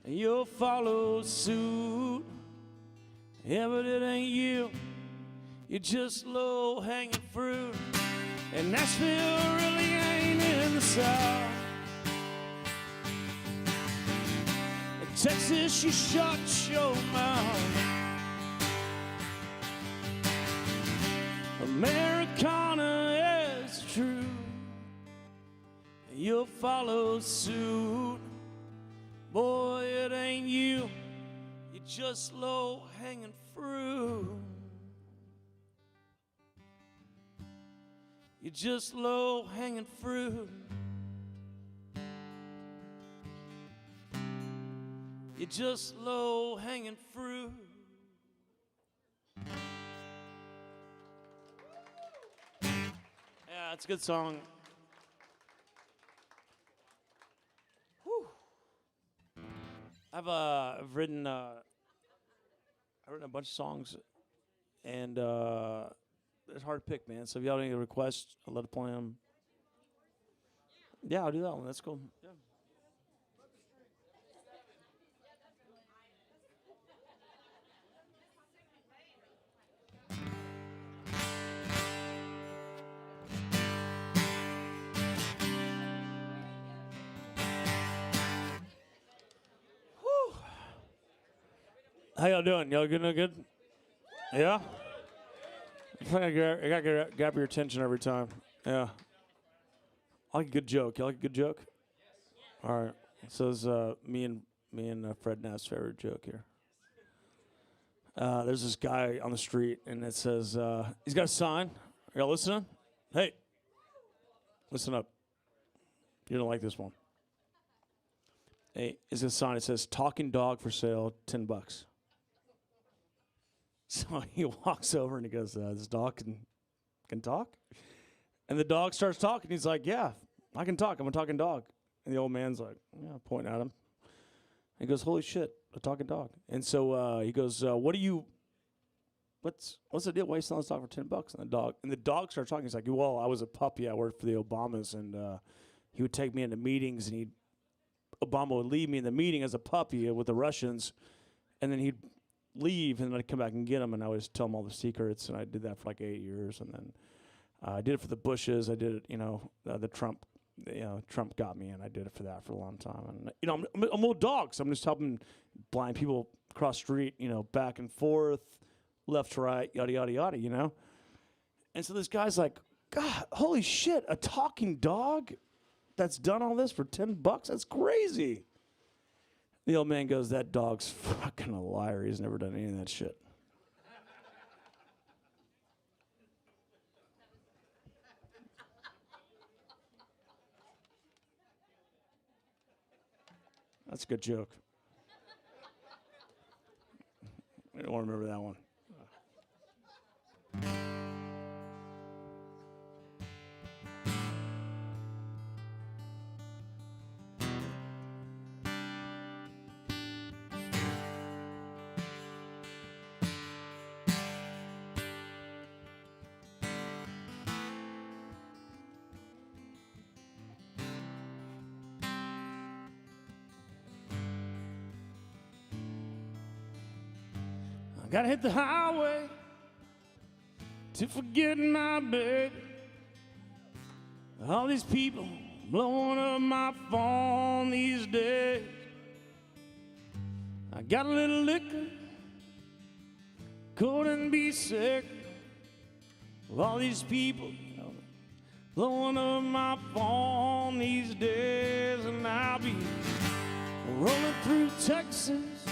and you'll follow suit. Yeah, but it ain't you. You're just low-hanging fruit. And Nashville really ain't in the South. In Texas, you shut your mouth. Americana is the truth, you'll follow suit. Boy, it ain't you. You're just low-hanging fruit. You're just low-hanging fruit. You're just low-hanging fruit. Yeah, it's a good song. I've written a bunch of songs, and it's hard to pick, man. So if y'all have any requests, I'll let it play them. Yeah, I'll do that one. That's cool. Yeah. How y'all doing? Y'all good? No good? Yeah? I gotta grab your attention every time. Yeah. I like a good joke. You like a good joke? All right. So this is me and Fred Nass's favorite joke here. There's this guy on the street, and it says, he's got a sign. Are y'all listening? Hey, listen up. You don't like this one. Hey, it's a sign. It says, talking dog for sale, $10. So he walks over and he goes, this dog can talk? And the dog starts talking. He's like, yeah, I can talk. I'm a talking dog. And the old man's like, yeah, pointing at him. He goes, holy shit, a talking dog. And so he goes, what's the deal? Why are you selling this dog for $10? And the dog starts talking. He's like, well, I was a puppy. I worked for the Obamas, and he would take me into meetings, and Obama would leave me in the meeting as a puppy with the Russians, and then he'd leave, and then I'd come back and get him, and I would just tell him all the secrets, and I did that for like 8 years, and then I did it for the Bushes. I did it, the Trump. Trump got me, and I did it for that for a long time. And I'm a little dog, so I'm just helping blind people cross the street, back and forth, left to right, yada yada yada, And so this guy's like, God, holy shit, a talking dog that's done all this for $10? That's crazy. The old man goes, that dog's fucking a liar. He's never done any of that shit. That's a good joke. I don't want to remember that one. Gotta hit the highway to forget my baby. All these people blowing up my phone these days. I got a little liquor, couldn't be sick. All these people blowing up my phone these days, and I'll be rolling through Texas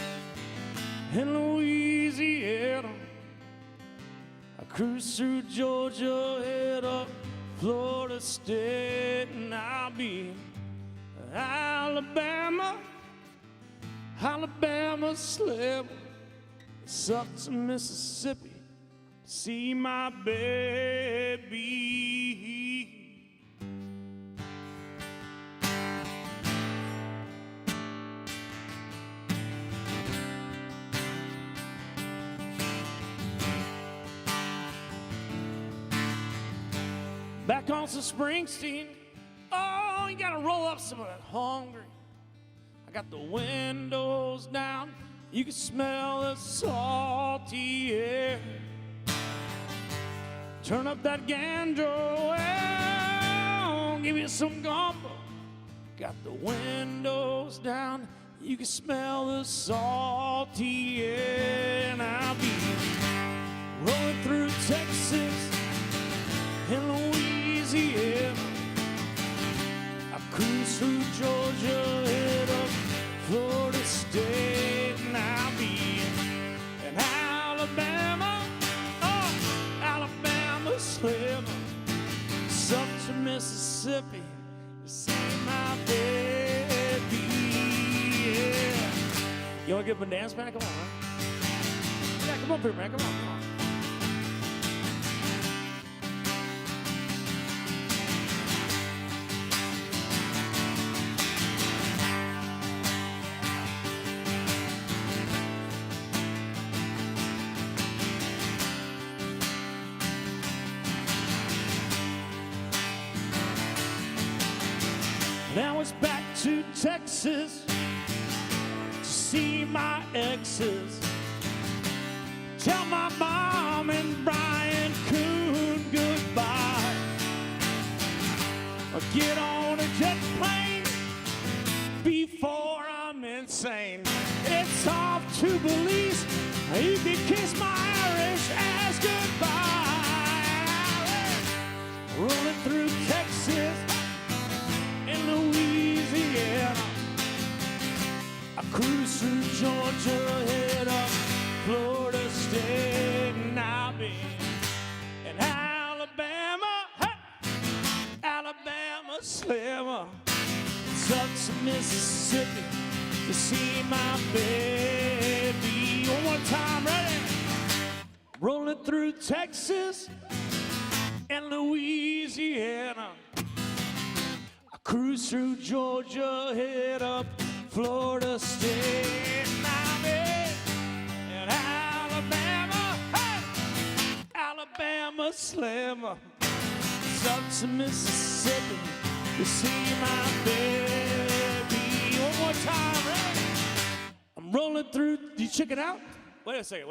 in Louisiana. I cruise through Georgia, head up Florida State, and I'll be in Alabama slip, sucks in Mississippi, see my baby. Back on some Springsteen. Oh, you gotta roll up some of that hungry. I got the windows down. You can smell the salty air. Turn up that gandro. Well, give me some gumbo. Got the windows down. You can smell the salty air. And I'll be rolling through Texas in Louisiana. I cruise through Georgia, head up Florida State, and I'll be in Alabama, Alabama slim, up to Mississippi to see my baby. Yeah. You want to give him a dance, man? Come on, huh? Yeah, come up here, man. Come on. Now it's back to Texas to see my exes. Tell my mom and Brian Coon goodbye. Or get on a jet plane before I'm insane. It's off to Belize. You can kiss my Irish ass goodbye. Rolling through Texas in Louisiana. I cruise through Georgia, head up Florida State, and I'll be in Alabama, Alabama slimmer. It's up to Mississippi to see my baby. One more time, ready? Rolling through Texas and Louisiana. I Cruise through Georgia, head up Florida State. I'm in Alabama, hey! Alabama Slammer. Up to Mississippi to see my baby. One more time, right? I'm rolling through. Do you check it out? Wait a second.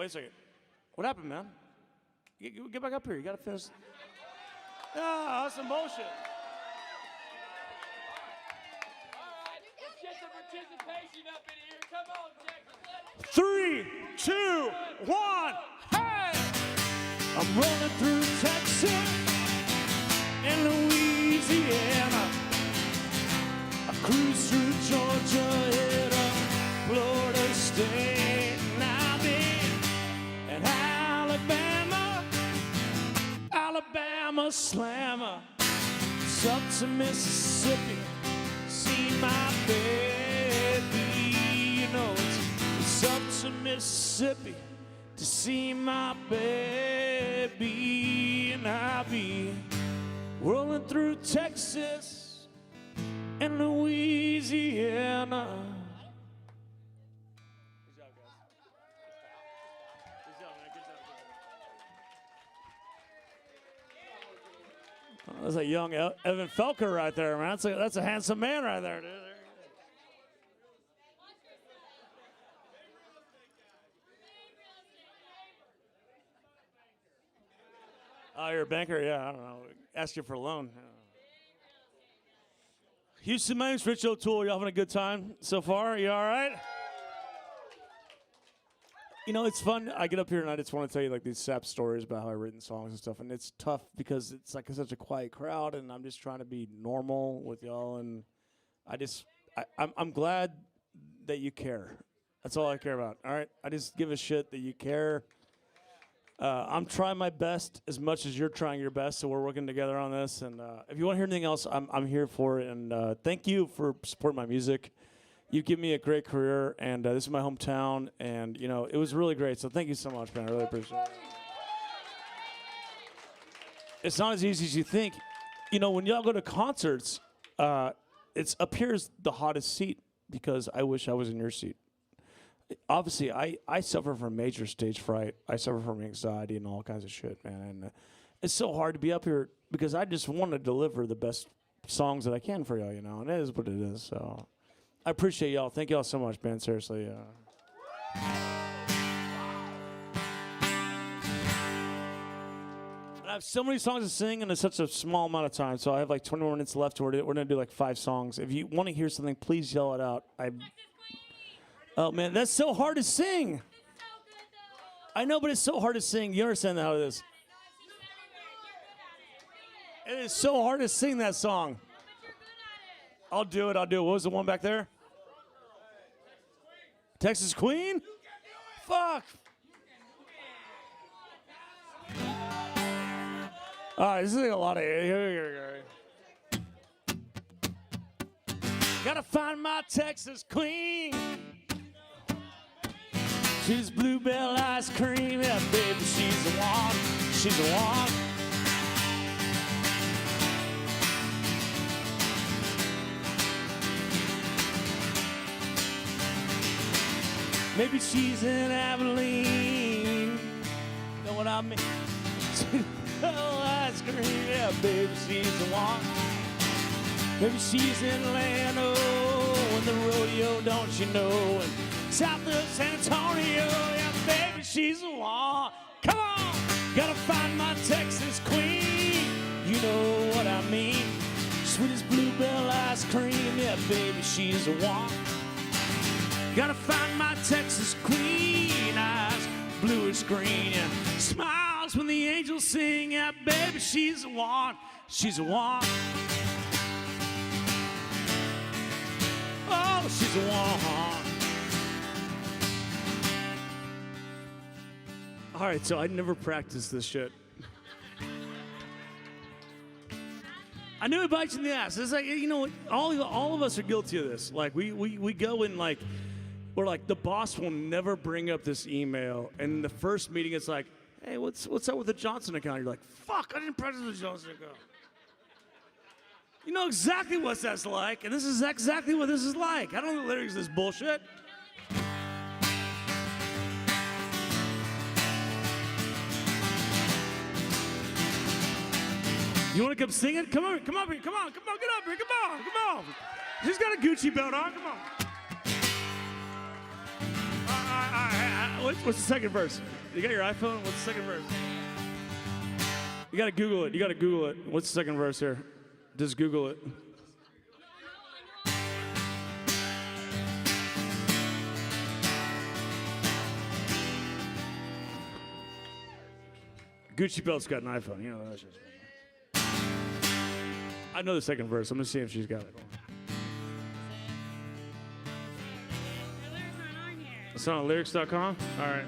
What happened, man? Get back up here. You gotta finish. Ah, that's some bullshit. Let's get some participation up in here. Come on, Texas. 3, 2, 1, hey! I'm rolling through Texas and Louisiana. I cruise through Georgia, head up Florida State. And I'm in Alabama, Alabama Slammer. It's up to Mississippi. See my baby, you know it's up to Mississippi to see my baby, and I'll be rolling through Texas and Louisiana. Good job, guys. Good job, man. Good job. Oh, that's a young Evan Felker right there, man. That's a handsome man right there, dude. Oh, you're a banker? Yeah, I don't know. Ask you for a loan. Houston, my name's Rich O'Toole. You having a good time so far? You all right? You know, it's fun. I get up here and I just want to tell you like these sap stories about how I've written songs and stuff. And it's tough because it's like such a quiet crowd and I'm just trying to be normal with y'all. And I'm glad that you care. That's all I care about. All right? I just give a shit that you care. I'm trying my best as much as you're trying your best, so we're working together on this. And if you want to hear anything else, I'm here for it. And thank you for supporting my music. You give me a great career, and this is my hometown. And you know, it was really great. So thank you so much, man. I really appreciate it. It's not as easy as you think. You know, when y'all go to concerts, it's up here is the hottest seat because I wish I was in your seat. Obviously, I suffer from major stage fright. I suffer from anxiety and all kinds of shit, man. And it's so hard to be up here because I just want to deliver the best songs that I can for y'all, you know. And it is what it is. So I appreciate y'all. Thank y'all so much, man. Seriously. I have so many songs to sing in such a small amount of time. So I have like 20 more minutes left. We're going to do like 5 songs. If you want to hear something, please yell it out. Oh, man, that's so hard to sing. I know, but it's so hard to sing. You understand how it is? It is so hard to sing that song. I'll do it. What was the one back there? Texas Queen? Fuck. All right, this is like a lot of... Gotta find my Texas Queen. She's bluebell ice cream, yeah, baby, she's the one, she's the one. Maybe she's in Abilene, know what I mean? Bluebell ice cream, yeah, baby, she's the one. Maybe she's in Atlanta, and the rodeo, don't you know? And south of San Antonio, yeah, baby, she's the one. Come on, gotta find my Texas Queen. You know what I mean? Sweet as bluebell ice cream, yeah, baby, she's the one. Gotta find my Texas Queen, eyes blue as green, yeah. Smiles when the angels sing, yeah, baby, she's the one. She's the one. Oh, she's the one. All right, so I never practiced this shit. I knew it bites you in the ass. It's like, you know, all of us are guilty of this. Like, we go in like, we're like, the boss will never bring up this email. And in the first meeting, it's like, hey, what's up with the Johnson account? You're like, fuck, I didn't practice the Johnson account. You know exactly what that's like, and this is exactly what this is like. I don't know the lyrics of this bullshit. You want to come sing it? Come on, get up here, come on, come on. She's got a Gucci belt on, come on. What's the second verse? You got your iPhone? What's the second verse? You gotta Google it. What's the second verse here? Just Google it. Gucci belt's got an iPhone, you know that shit's. I know the second verse. I'm gonna see if she's got it. It's on lyrics.com? All right.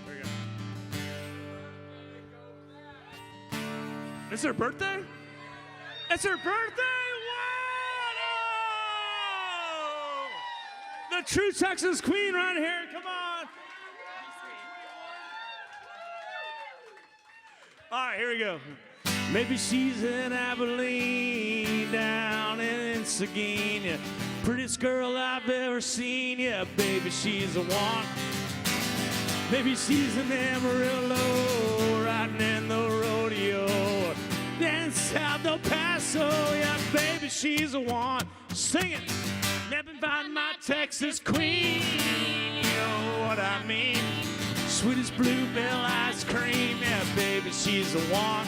There you go. It's her birthday? It's her birthday? What? Oh! The true Texas queen right here. Come on. All right, here we go. Maybe she's in Abilene, down in Seguin, yeah. Prettiest girl I've ever seen, yeah, baby, she's the one. Maybe she's in Amarillo, riding in the rodeo, down South El Paso, yeah, baby, she's the one. Sing it. Never find my Texas queen, you know what I mean. Sweetest bluebell ice cream, yeah, baby, she's the one.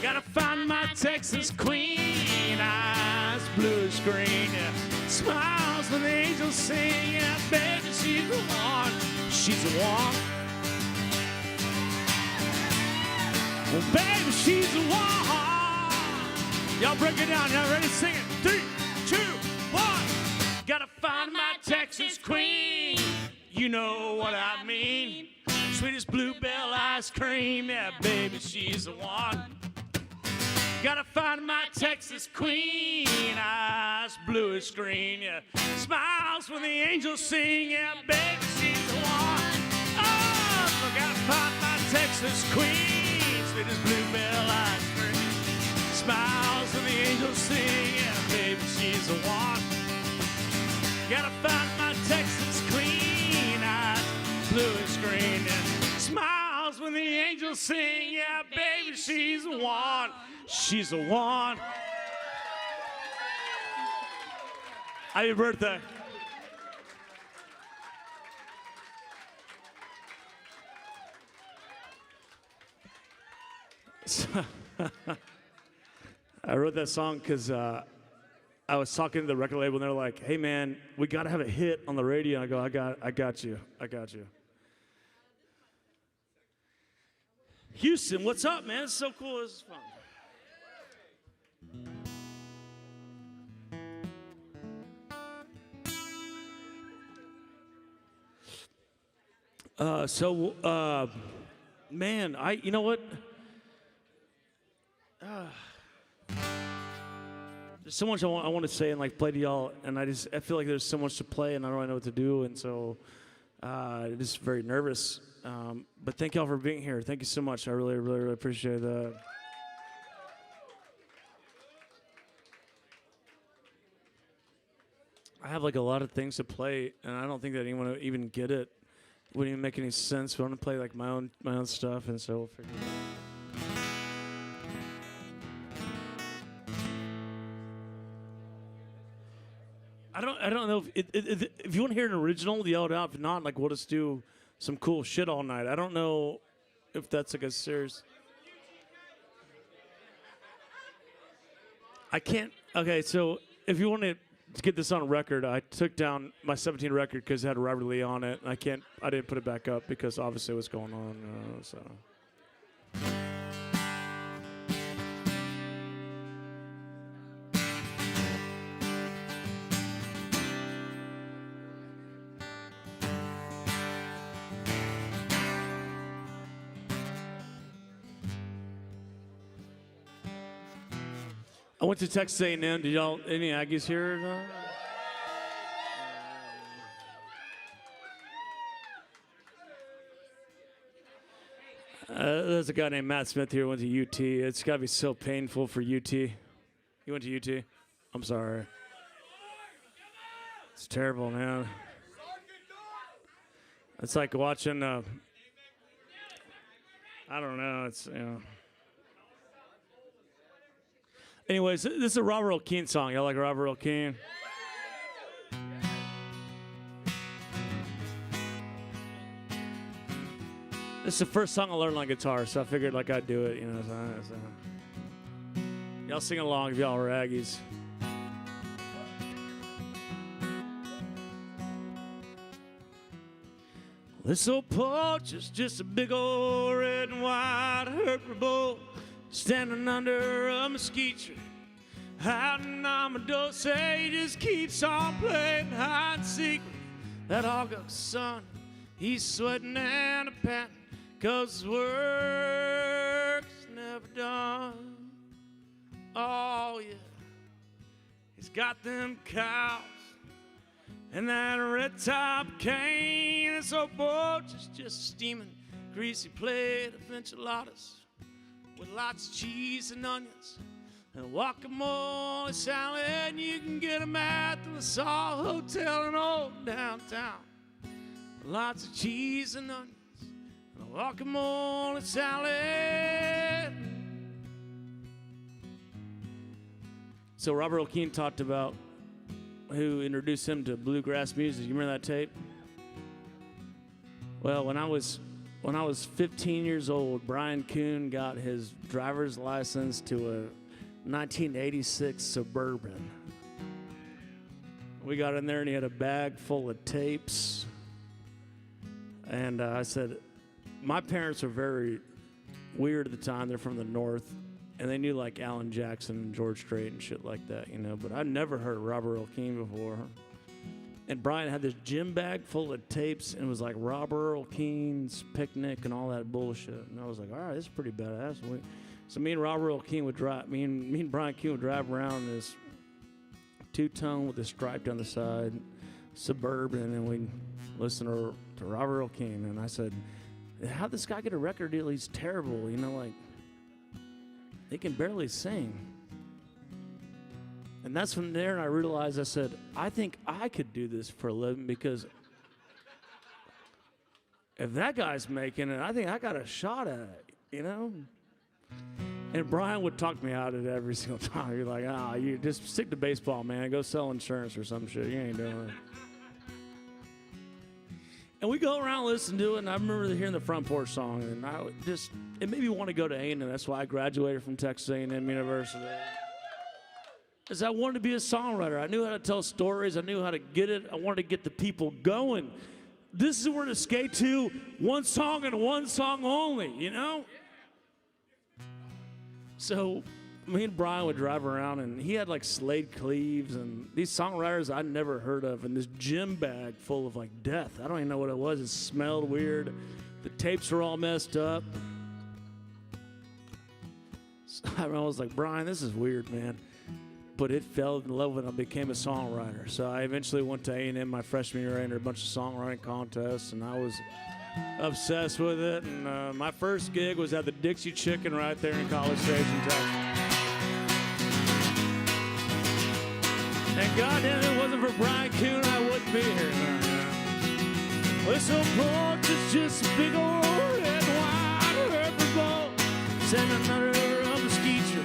Gotta find my Texas queen, eyes bluish green, yeah. Smiles when the angels sing, yeah, baby, she's the one. She's the one. Well, baby, she's the one. Y'all break it down. Y'all ready to sing it? 3, 2, 1. Gotta find my Texas queen. You know what I mean. Sweetest bluebell ice cream, yeah, baby, she's the one. Gotta find my Texas queen, eyes bluish green, yeah. Smiles when the angels sing, yeah, baby, she's the one. Oh, gotta find my Texas queen, sweetest bluebell ice cream. Smiles when the angels sing, yeah, baby, she's the one. Gotta find my Texas queen, eyes bluish green, yeah. Smiles when the angels sing, yeah, baby, she's the one. She's the one. Happy birthday. I wrote that song because I was talking to the record label and they're like, "Hey man, we got to have a hit on the radio." And I go, I got you. Houston, what's up, man? It's so cool. This is fun. Man, you know what? There's so much I want to say and like play to y'all, and I feel like there's so much to play, and I don't really know what to do, and so just very nervous. But thank y'all for being here. Thank you so much. I really, really, really appreciate that. I have like a lot of things to play, and I don't think that anyone would even get it. It wouldn't even make any sense. But I want to play like my own stuff, and so we'll figure it out. I don't know if you want to hear an original, yell it out. If not, like we'll just do some cool shit all night. I don't know if that's like a serious. I can't. Okay, so if you want to get this on record, I took down my 17 record because it had Robert Lee on it, and I didn't put it back up because obviously what's going on. So. I went to Texas A&M. Did y'all, any Aggies here? There's a guy named Matt Smith here who went to UT. It's got to be so painful for UT. You went to UT? I'm sorry. It's terrible, man. It's like watching, I don't know, it's, you know. Anyways, this is a Robert Earl Keen song. Y'all like Robert Earl Keen? This is the first song I learned on guitar, so I figured like I'd do it, you know. So. Y'all sing along if y'all are Aggies. This old porch is just a big old red and white Herb bowl standing under a mesquite tree. Hiding on my door, say he just keeps on playing hide and seek. That August sun, he's sweating and a panting, 'cause his work's never done. Oh yeah, he's got them cows and that red top cane. This old porch is just a steaming, greasy plate of enchiladas with lots of cheese and onions and guacamole salad. You can get them at the LaSalle Hotel in old downtown. Lots of cheese and onions and guacamole salad. So Robert Earl Keen talked about who introduced him to bluegrass music. You remember that tape? Well, when I was 15 years old, Brian Kuhn got his driver's license to a 1986 Suburban. We got in there and he had a bag full of tapes. And I said, my parents were very weird at the time. They're from the North. And they knew like Alan Jackson and George Strait and shit like that, you know. But I'd never heard Robert Earl Keen before. And Brian had this gym bag full of tapes, and it was like Robert Earl Keen's Picnic and all that bullshit. And I was like, all right, this is pretty badass. So me and Robert Earl Keen would drive, me and Brian Kuhn would drive around in this two-tone with a stripe down the side, Suburban, and we'd listen to Robert Earl Keen. And I said, how'd this guy get a record deal? He's terrible, you know, like, he can barely sing. And that's from there, and I realized, I said, I think I could do this for a living, because if that guy's making it, I think I got a shot at it, you know? And Brian would talk me out of it every single time. He'd be like, you just stick to baseball, man. Go sell insurance or some shit. You ain't doing it. And we go around listening to it, and I remember hearing the Front Porch song, and it made me want to go to A&M. That's why I graduated from Texas A&M University. Because I wanted to be a songwriter. I knew how to tell stories. I knew how to get it. I wanted to get the people going. This is where to skate to, one song and one song only, you know? So me and Brian would drive around, and he had like Slade Cleaves and these songwriters I'd never heard of, and this gym bag full of like death. I don't even know what it was. It smelled weird. The tapes were all messed up. So I was like, Brian, this is weird, man. But it fell in love with it and I became a songwriter. So I eventually went to A&M my freshman year, entered a bunch of songwriting contests, and I was obsessed with it. And my first gig was at the Dixie Chicken right there in College Station, Texas. And goddamn, if it wasn't for Brian Kuhn, I wouldn't be here. This old porch is just a big old red and white Herb bowl sitting under a mesquite tree.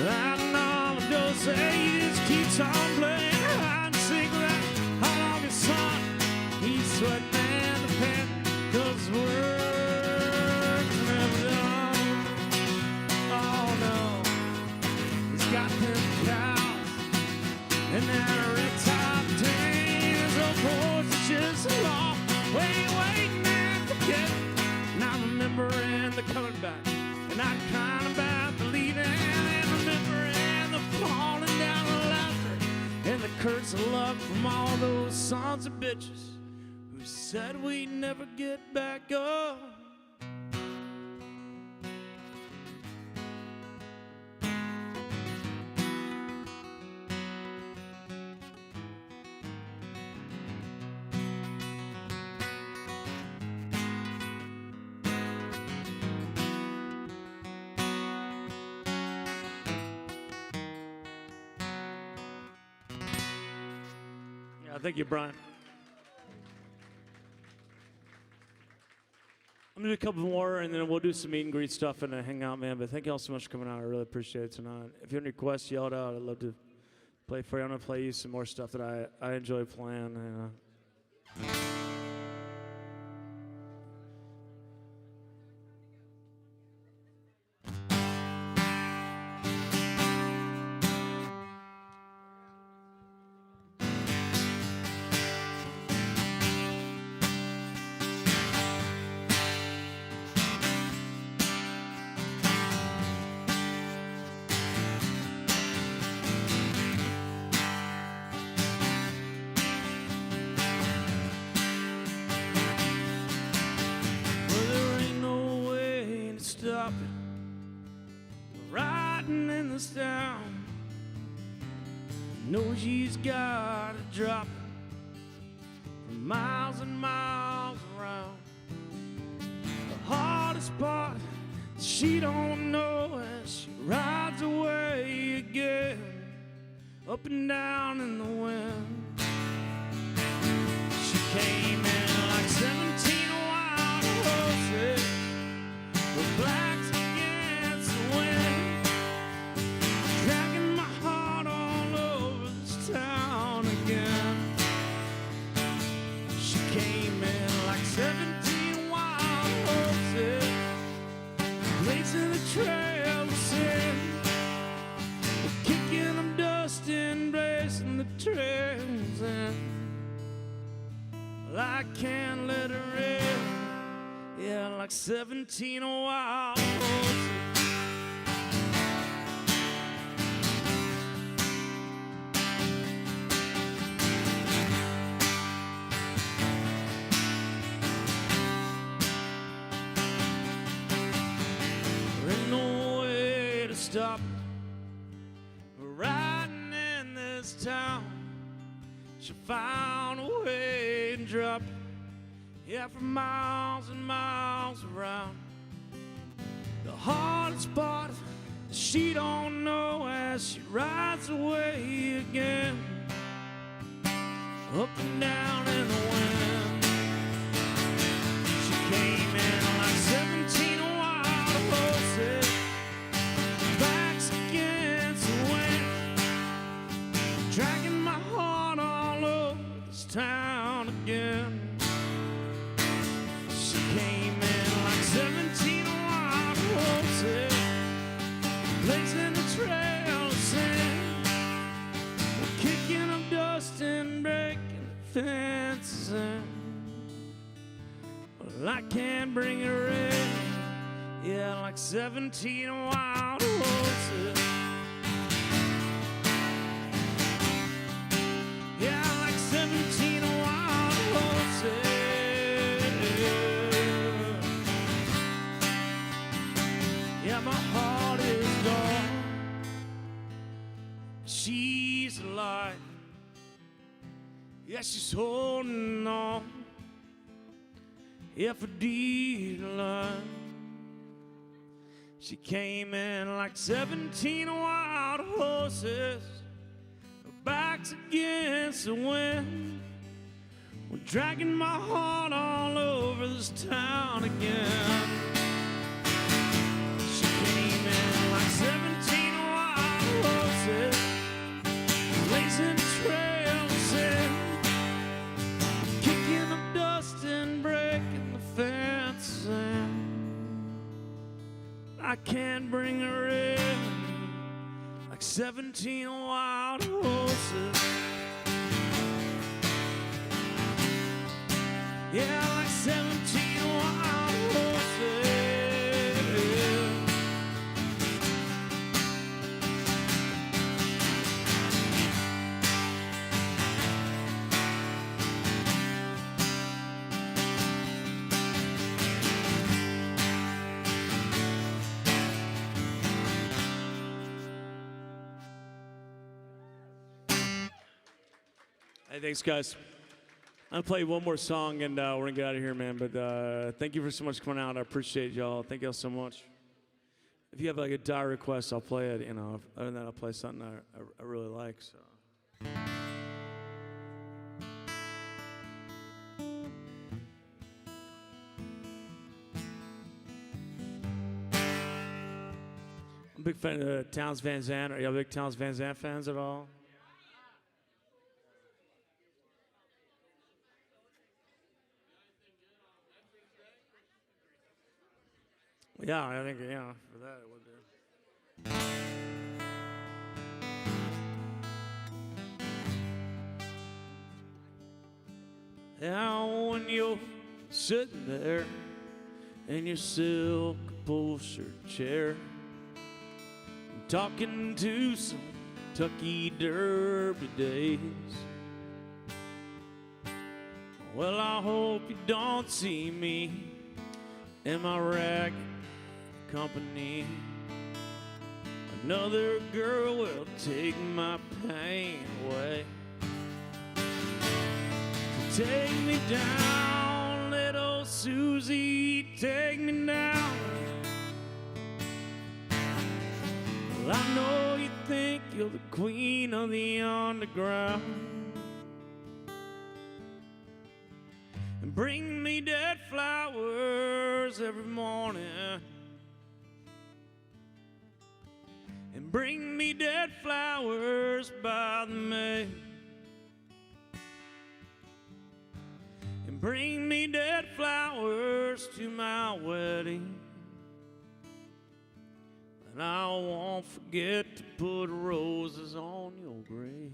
I know my door say he just keeps on playing hide and seek that hot August sun. He's sweating and the pen, 'cause work's never done. Oh no, he's got them cows and that red top tan. His old porch is just a long waiting and forget. And I remember the coming back, and I kind of about the leaving, and remembering the falling down the laughter and the curse of love from all those sons of bitches who said we'd never get back up. Thank you, Brian. I'm going to do a couple more, and then we'll do some meet and greet stuff and hang out, man. But thank you all so much for coming out. I really appreciate it tonight. If you have any requests, yell it out. I'd love to play for you. I'm going to play you some more stuff that I enjoy playing. Riding in this town, knows she's got to drop for miles and miles around. The hardest part she don't know as she rides away again, up and down in the wind. She came in like 17 wild horses with blacks against the wind, dragging my heart all over this town again. She came in like 17 wild horses, blazing the trail of sin, kicking them dust and blazing the trails in. Well, I can't let her in, yeah, like 17 wild horses. There ain't no way to stop riding in this town. She found a way to drop, yeah, for miles and miles around. The hardest part she don't know as she rides away again, up and down in the wind. She came in like 17 wild horses, backs against the wind, dragging my heart all over this town again. She came in like 17 wild horses, blazing the trail of sin, kicking up dust and breaking the fences in. Well, I can't bring her in, yeah, like 17 wild horses. Yeah, like 17 wild horses. Yeah, my heart is gone. She's alive. Yeah, she's holding on. Yeah, for dear life. She came in like 17 wild horses, her back's against the wind, we're dragging my heart all over this town again. She came in like 17 wild horses, blazing the trail of sin, kicking up dust and breaking the fence in. I can't bring her in, like 17 wild horses. Yeah, like 17 wild horses. Hey, thanks, guys. I'm going to play one more song, and we're going to get out of here, man. But thank you for so much coming out. I appreciate y'all. Thank y'all so much. If you have, like, a dire request, I'll play it. You know, other than that, I'll play something I really like, so. I'm a big fan of Towns Van Zandt. Are y'all big Towns Van Zandt fans at all? Yeah, I think, yeah, for that it would be. Now when you're sitting there in your silk upholstered chair, talking to some Kentucky Derby days, well, I hope you don't see me in my ragged company. Another girl will take my pain away. So take me down, little Susie, take me down. Well, I know you think you're the queen of the underground, and bring me dead flowers every morning, and bring me dead flowers by the May, and bring me dead flowers to my wedding, and I won't forget to put roses on your grave.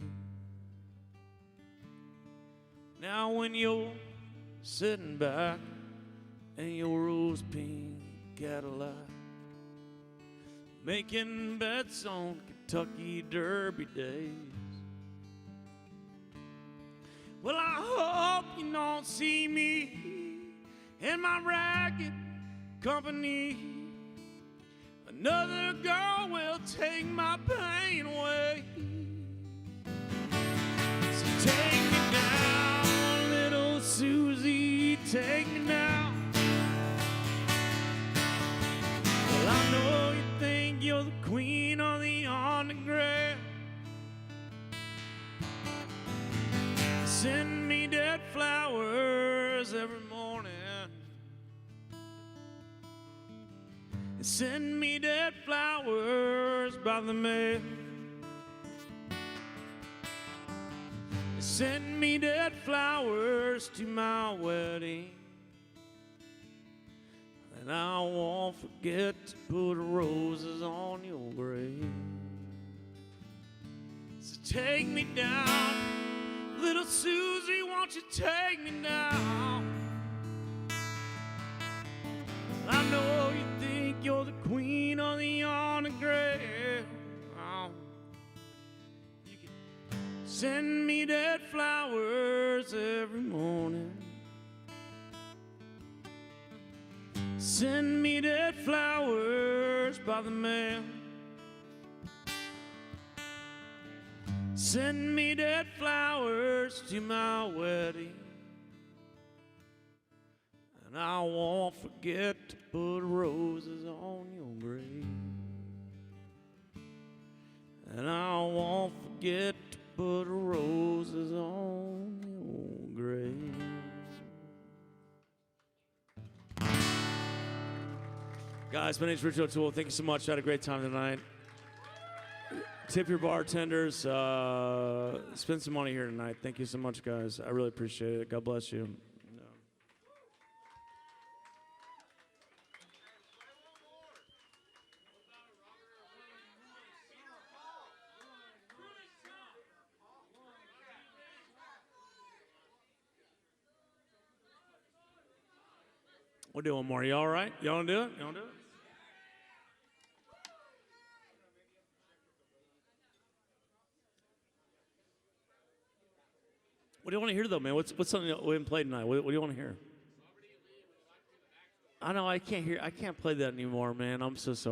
Now when you're sitting back in your rose pink Cadillac, making bets on Kentucky Derby days, well, I hope you don't see me in my ragged company. Another girl will take my pain away. So take me down, little Susie, take me down. Well, I know you think you're the queen of the underground. Send me dead flowers every morning, and send me dead flowers by the mail. Send me dead flowers to my wedding, and I won't forget to put roses on your grave. So take me down, little Susie, won't you take me down? I know you think you're the queen of the underground. You can send me dead flowers every morning, send me dead flowers by the mail, send me dead flowers to my wedding, and I won't forget to put roses on your grave. And I won't forget to put roses on your grave. Guys, my name's Rich O'Toole. Thank you so much. I had a great time tonight. Tip your bartenders. Spend some money here tonight. Thank you so much, guys. I really appreciate it. God bless you. We'll do one more. You all right? You want to do it? You want to do it? What do you want to hear, though, man? What's something that we haven't played tonight? What do you want to hear? I know I can't play that anymore, man. I'm so sorry.